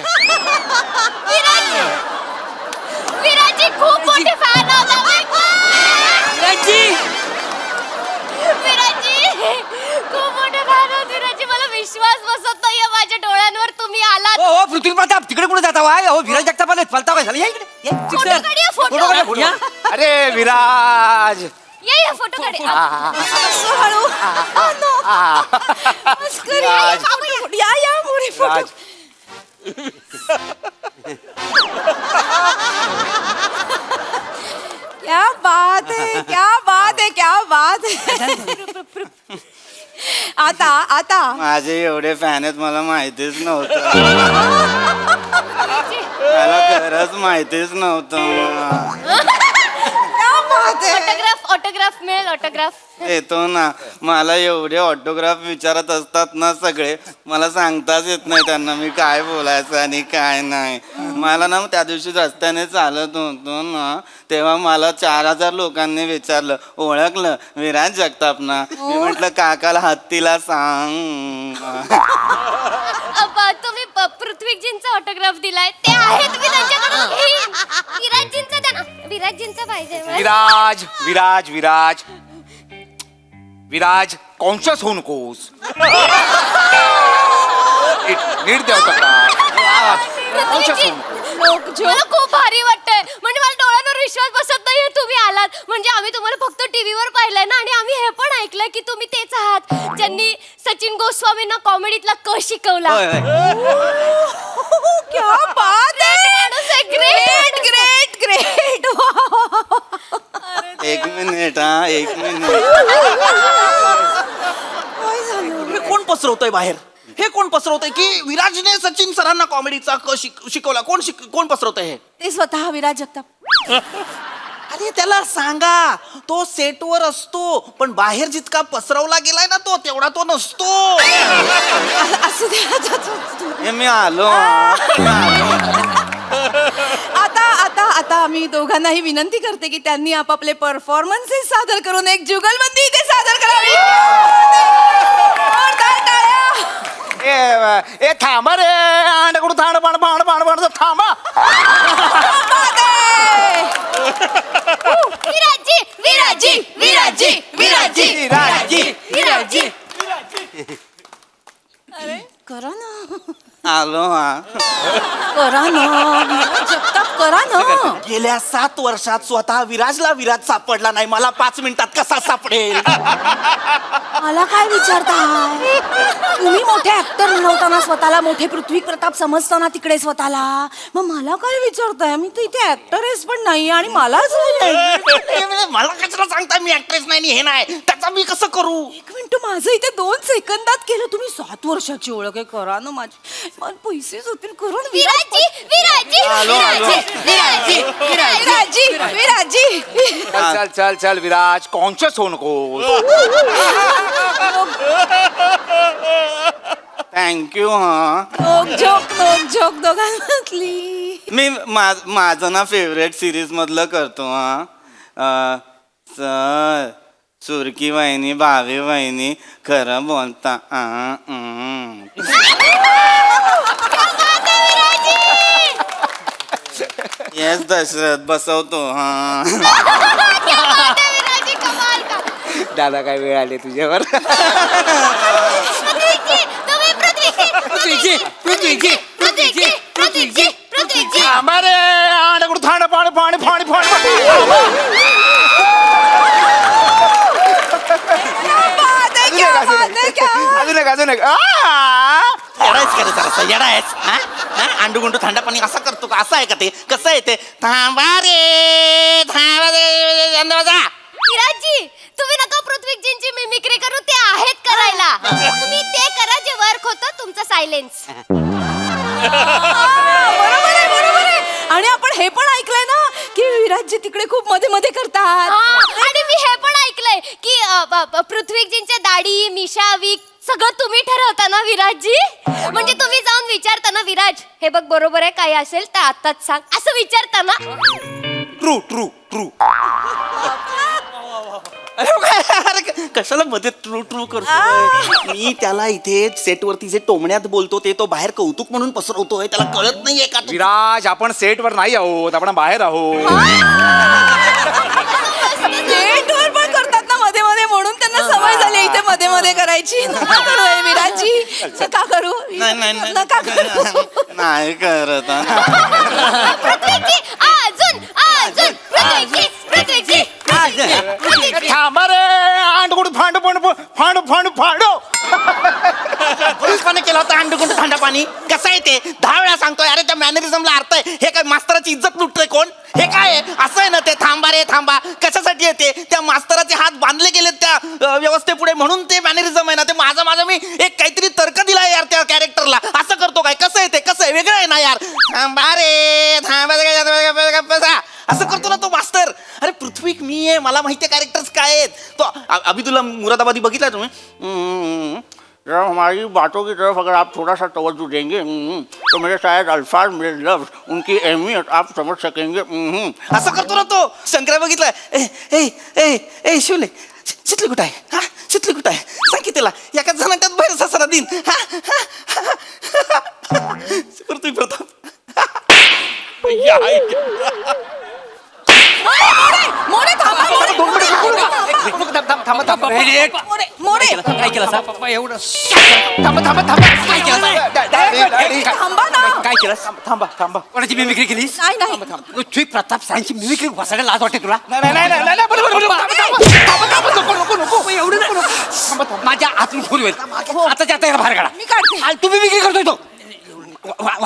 विराजी खूप मोठी फॅन होता. विराजी खूप मोठे फॅन होते. विराजी मला विश्वास बसत नाहीये माझ्या डोळ्यांवर, तुम्ही आलात. ओ ओ पृथ्वी प्रताप, तिकडे कुठे जाता वाय? ओ विराज जगताप आले, पलता काय झालं? या इकडे ये. फोटो काढूया, फोटो. फोटो काढा, फोटो. या. अरे विराज. या फोटो काढूया. असं हळू. मस्करी. या मोरे फोटो. क्या बात है, क्या बात है, क्या बात है. आता माझे एवढे फॅन आहेत मला माहितीच नव्हतं. मला खरंच माहितीच नव्हतं. ऑटोग्राफ मिळेल, ऑटोग्राफ. येतो ना. मला एवढे ऑटोग्राफ विचारत असतात ना सगळे, मला सांगताच येत नाही त्यांना मी काय बोलायचं आणि काय नाही. मला ना त्या दिवशी रस्त्याने चालत होतो ना, तेव्हा मला 4,000 लोकांनी विचारलं, ओळखलं विराज जगताप ना? मी म्हटलं काकाला हत्तीला सांग. तुम्ही पृथ्वीजींचा ऑटोग्राफ दिलाय, ते आहेत मी त्यांच्याकडून घेईन. विराजींचा द्या ना. विराजींचा पाहिजे मला. विराज विराज विराज विराज कॉन्शियस होऊ नकोस. नीट द्या पृथ्वीजी, मला खूप भारी वाटतंय. म्हणजे मला डोळ्यांवर विश्वास बसत नाहीये तुम्ही आलात. म्हणजे आम्ही तुम्हाला फक्त टीव्हीवर पाहिलंय ना, आणि आम्ही हे पण ऐकलंय की तुम्ही तेच आहात ज्यांनी सचिन गोस्वामींना कॉमेडीतला क शिकवला. क्या बात है. Great great great. एक मिनिट. मिनिट हा, एक मिनिट. हे कोण पसरवतोय बाहेर? हे कोण पसरवतंय की विराजने सचिन सरांना कॉमेडीचा शिकवला? कोण पसरवतंय हे? ते स्वतः विराज जगताप. अरे त्याला सांगा, तो सेटवर असतो पण बाहेर जितका पसरवला गेलाय ना तो तेवढा तो नसतो. असू दे हे मी आलो. आता आम्ही दोघांनाही विनंती करते की त्यांनी आपापले परफॉर्मन्सेस सादर करून एक जुगलबंदी इथे सादर करावी. जोरदार टाळ्या. ए थांबा रे, अंडकडून थांबा. विराजी विराजी विराजी विराजी विराजी. अरे करा ना, आलो हा. करा ना विराज जगताप, करा ना. गेल्या 7 वर्षात स्वतः विराजला विराज सापडला नाही, मला 5 मिनिटात कसा सापडेल? मला काय विचारताय? तुम्ही मोठे ऍक्टर म्हणवताना स्वतःला, मोठे पृथ्वी प्रताप समजताना तिकडे स्वतःला, मग मला काय विचारताय? मी तर इथे ऍक्टरेस पण नाही आणि मलाच मला कशाला सांगताय मी ऍक्ट्रेस नाही आणि हे नाही? त्याचा मी कसं करू? एक मिनिट, माझं इथे 2 सेकंदात केलं. तुम्ही 7 वर्षाची ओळख आहे, करा ना. मला पैसे होतील, करून विराजी विराजी विराजी विराजी विराजी. चल विराज, कॉन्शियस हो नको. थँक्यू हा. नोक झोक दोघांमधली. मी माझं ना फेवरेट सिरीज मधलं करतो हा. सर सुरकी वहिनी, भावी वहिनी, खरं बोलता. येस दशरथ, बसवतो हा. दादा काय वेळ आले तुझ्यावर. थांबा रे, अंडकडून पाणी. अजून एक. अंडू गुंडू थंड पाणी असा करतो का? असं आहे का ते? कसं आहे ते? थांबा रे, विराजी, तुम्ही नका पृथ्वीजींची मिमिक्री करू, ते आहेत करायला. तुम्ही ते करा जे वर्क होतं, तुमचं सायलेन्स. बरोबर आहे. आणि आपण हे पण ऐकलंय ना की विराजजी तिकडे खूप मध्ये मध्ये करतात. आणि मी हे पण ऐकलंय की पृथ्वीजींच्या दाढी, मिशा, विक सगळं तुम्ही ठरवता ना विराजजी? म्हणजे तुम्ही जाऊन विचारता ना, विराज हे बघ बरोबर आहे, काही असेल तर आताच सांग, असं विचारता ना? ट्रू. अरे कशाला मध्ये ट्रू करतो? मी त्याला इथे सेटवरती जे टोमण्यात बोलतो ते तो बाहेर कौतुक म्हणून पसरवतोय, त्याला कळत नाहीये का? विराज, आपण सेटवर नाही आहोत, आपण बाहेर आहोत. सेटवर पण करतात ना मध्ये मध्ये, म्हणून त्यांना सवय झाली इथे मध्ये मध्ये करायची. नका करू हे विराजजी, नका करू. नका करू. नाही करत. थांबा रे, अंडकुंड फांडो. केला होता अंडकुंड थंड पाणी. कसं आहे ते? 10 वेळा सांगतोय. अरे त्या मॅनरिझमला अर्थ आहे. हे काय मास्तराची इज्जत लुटतोय कोण? हे काय आहे? असं आहे ना ते? थांबा रे थांबा कशासाठी येते? त्या मास्तराचे हात बांधले गेलेत त्या व्यवस्थेपुढे, म्हणून ते मॅनरिझम आहे ना ते. माझं मी एक काहीतरी तर्क दिलाय यार त्या कॅरेक्टरला. असं करतो काय? कसं आहे ते? कसं आहे? वेगळं आहे ना यार. थांबा रे थांबा, असं करतो ना तो मास्तर. अरे पृथ्वी मी आहे, मला माहिती आहे कॅरेक्टर्स काय आहेत. तो अभिदुल्ला मुरादाबादी बघितला तुम्ही? हमारी बातों की तरफ अगर आप थोड़ा सा तवज्जो देंगे तो मेरे शायद अल्फाज, मेरे लफ्ज, उनकी अहमियत आप समझ सकेंगे. असं करतो ना तो. शंकरा बघितलं? ए शिवले, शितली कुठं आहे? हा शितली कुठं आहे? सांग की त्याला एका जणांच्यात बाहेर ससरा दिन. पृथ्वी प्रताप. मोरे थांबा, मोरे काय केलं साहेब? पप्पा एवढं थांबा ना. काय केलं? थांबा. कोणाची मिमिक्री केली? नाही पृथ्वी प्रताप सायन्सची मिमिक्री बसायला लाज वाटते तुला? नाही, बरोबर. नको एवढं नको. माझ्या आतून खोल होईल. आता याला बाहेर काढा. मी काढते. तू मिमिक्री करतोय तो.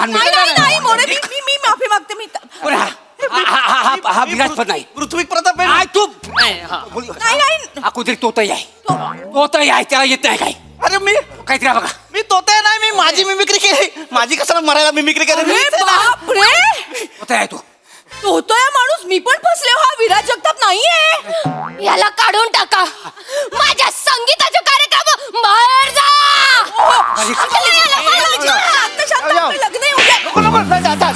नाही मोरे, मी माफी मागते. मी हा विराजपत नाही. पृथ्वी प्रताप आहे. काय तू नाही नाही अगोदर तोतही आहे. तोतही आहे, त्याला येत नाही काय. अरे मी काहीतरी बघा. मी तोताय नाही, मी माझी मिमिक्री केली. माझी कशाला मरायला मिमिक्री केली. अरे बापरे तोता आहे तू. तो होतोय माणूस. मी पण फसले. हा विराज जगताप नाहीये. याला काढून टाका. माझ्या संगीताचे कार्यक्रम बाहेर जा. शांत शांत आपलं लग्न आहे उद्या.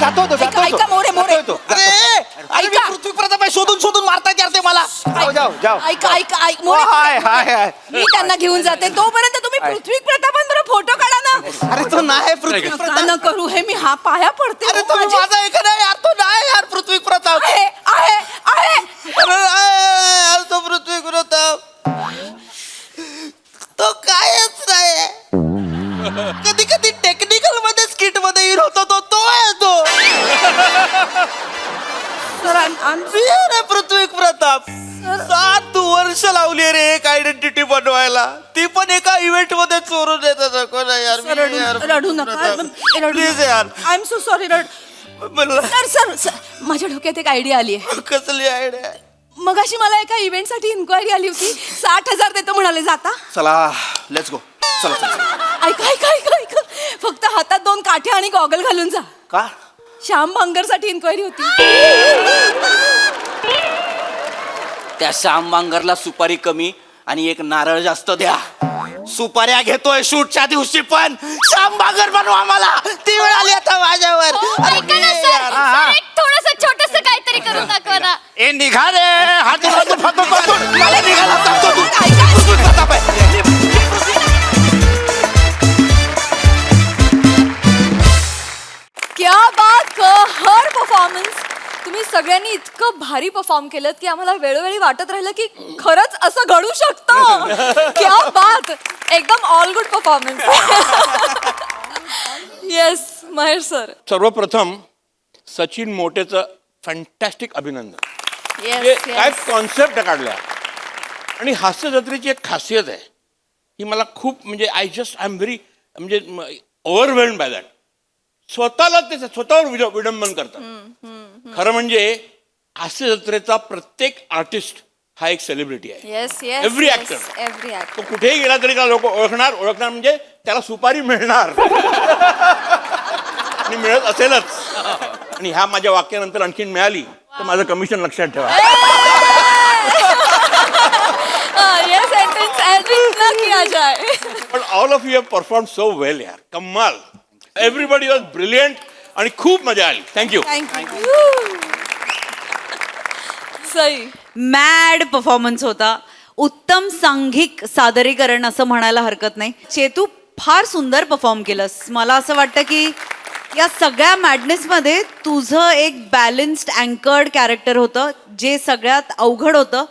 जातो तो, ऐका, ऐका, मोरे मोरे अरे अरे मी ऐका. पृथ्वी प्रताप आहे. शोधून शोधून मारतायत यार ते मला. ऐका ऐका ऐक मोरे मोरे. मी त्यांना घेऊन जाते. तोपर्यंत तुम्ही पृथ्वी प्रतापांबरोबर फोटो काढा ना. अरे तो नाही पृथ्वी नका प्रताप. न करू हे. मी हा पाया पडते. अरे हो तो माझी. माझा ऐका नाही यार, तो नाही यार पृथ्वी प्रताप. आहे आहे आहे. अरे यार, तो पृथ्वी प्रताप तो कायच नाही. कधी कधी टेक्निकल मध्ये स्किट मध्ये हिरो होतो तो आहे तो. सर I'm मी रे पृथ्वी प्रताप. 7 वर्ष लावली रे एक आयडेंटिटी बनवायला. ती पण एका इव्हेंट मध्ये चोरून येतात. यार रडू नका. प्लीज यार. I am so sorry. Sir sir sir माझ्या डोक्यात एक आयडिया आली आहे. कसली आयडिया. मगाशी मला एका इव्हेंट साठी इन्क्वायरी आली होती. 60,000 देतो म्हणाले. जाता. चला लेट्स गो. चला चला. ऐका ऐका ऐका ऐका. फक्त हातात 2 काठ्या आणि गॉगल घालून जा. का श्याम भांगर साठी इन्क्वायरी होती. त्या श्याम बांगरला सुपारी कमी आणि एक नारळ जास्त द्या. सुपाऱ्या घेतोय शूटच्या दिवशी पण श्याम बांगर बनवा आम्हाला. ती वेळ आली आता माझ्यावर. थोडस छोटस काहीतरी करून दाखवा ना. ए निघा रे. हात मला निघाला सांगतो तू. ऐका. पृथ्वी प्रताप आहे. क्या बात. हर परफॉर्मन्स तुम्ही सगळ्यांनी इतकं भारी परफॉर्म केलं की आम्हाला वेळोवेळी वाटत राहिलं की खरंच असं घडू शकतं. क्या बात. एकदम all good performance. Yes Mahesh sir. सर्वप्रथम सचिन मोटेचं फॅन्टॅस्टिक अभिनंदन. येस म्हणजे काय कॉन्सेप्ट काढल्या आणि हास्य जत्रेची एक खासियत आहे ही मला खूप म्हणजे आय एम व्हेरी म्हणजे ओव्हरवेल्ड बाय दॅट. स्वतःला ते स्वतःवर विडंबन करतात. खरं म्हणजे हास्य जत्रेचा प्रत्येक आर्टिस्ट हा एक सेलिब्रिटी आहे. Yes yes. Every actor. Every actor. तो कुठेही गेला तरी का लोक ओळखणार म्हणजे त्याला सुपारी मिळणार आणि मिळत असेलच. आणि ह्या माझ्या वाक्यानंतर आणखीन मिळाली तर माझं कमिशन लक्षात ठेवा. ये सेंटेंस एडिट ना किया जाए. पण all of you have perform so well यार. कमाल. एव्हरीबडी वॉज ब्रिलियंट आणि खूप मजा आली. Thank you. Thank you. Sai. Mad performance होता. उत्तम सांघिक सादरीकरण असं म्हणायला हरकत नाही. चेतू फार सुंदर परफॉर्म केलंस. मला असं वाटतं की या सगळ्या मॅडनेसमध्ये तुझं एक बॅलन्स्ड अँकर्ड कॅरेक्टर होतं जे सगळ्यात अवघड होतं.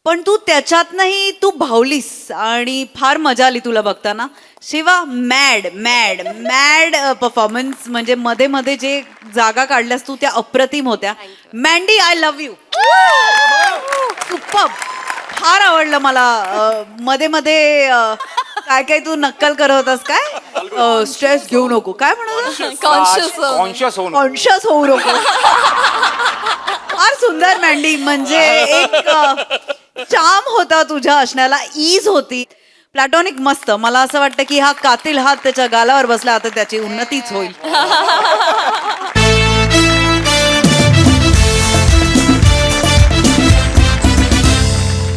पण तू त्याच्यातनंही तू भावलीस आणि फार मजा आली तुला बघताना. Shiva mad mad mad performance. म्हणजे मध्ये मध्ये जे जागा काढल्यास तू त्या अप्रतिम होत्या. Mandy I love you. Superb. फार आवडलं मला. मध्ये मध्ये काय काय तू नक्कल करत होतास काय. स्ट्रेस घेऊ नको काय म्हणत. कॉन्शियस होऊ नको. फार सुंदर मँडी. म्हणजे एक चाम होता तुझ्या असण्याला. ईज होती. प्लॅटॉनिक मस्त. मला असं वाटतं की हा कातील हात त्याच्या गालावर बसला आता त्याची उन्नतीच होईल.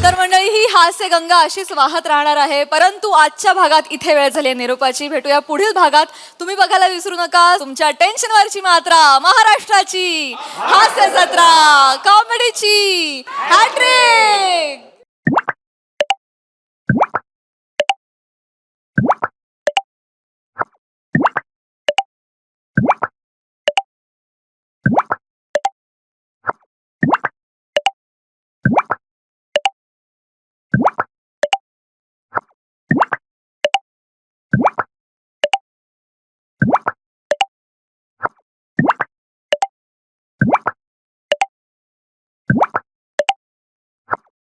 तर मंडळी ही हास्य गंगा अशीच वाहत राहणार आहे. परंतु आजच्या भागात इथे वेळ झाली निरोपाची. भेटूया पुढील भागात. तुम्ही बघायला विसरू नका तुमच्या टेन्शनवरची मात्रा, महाराष्ट्राची हास्य जत्रा, कॉमेडीची हॅट्रिक.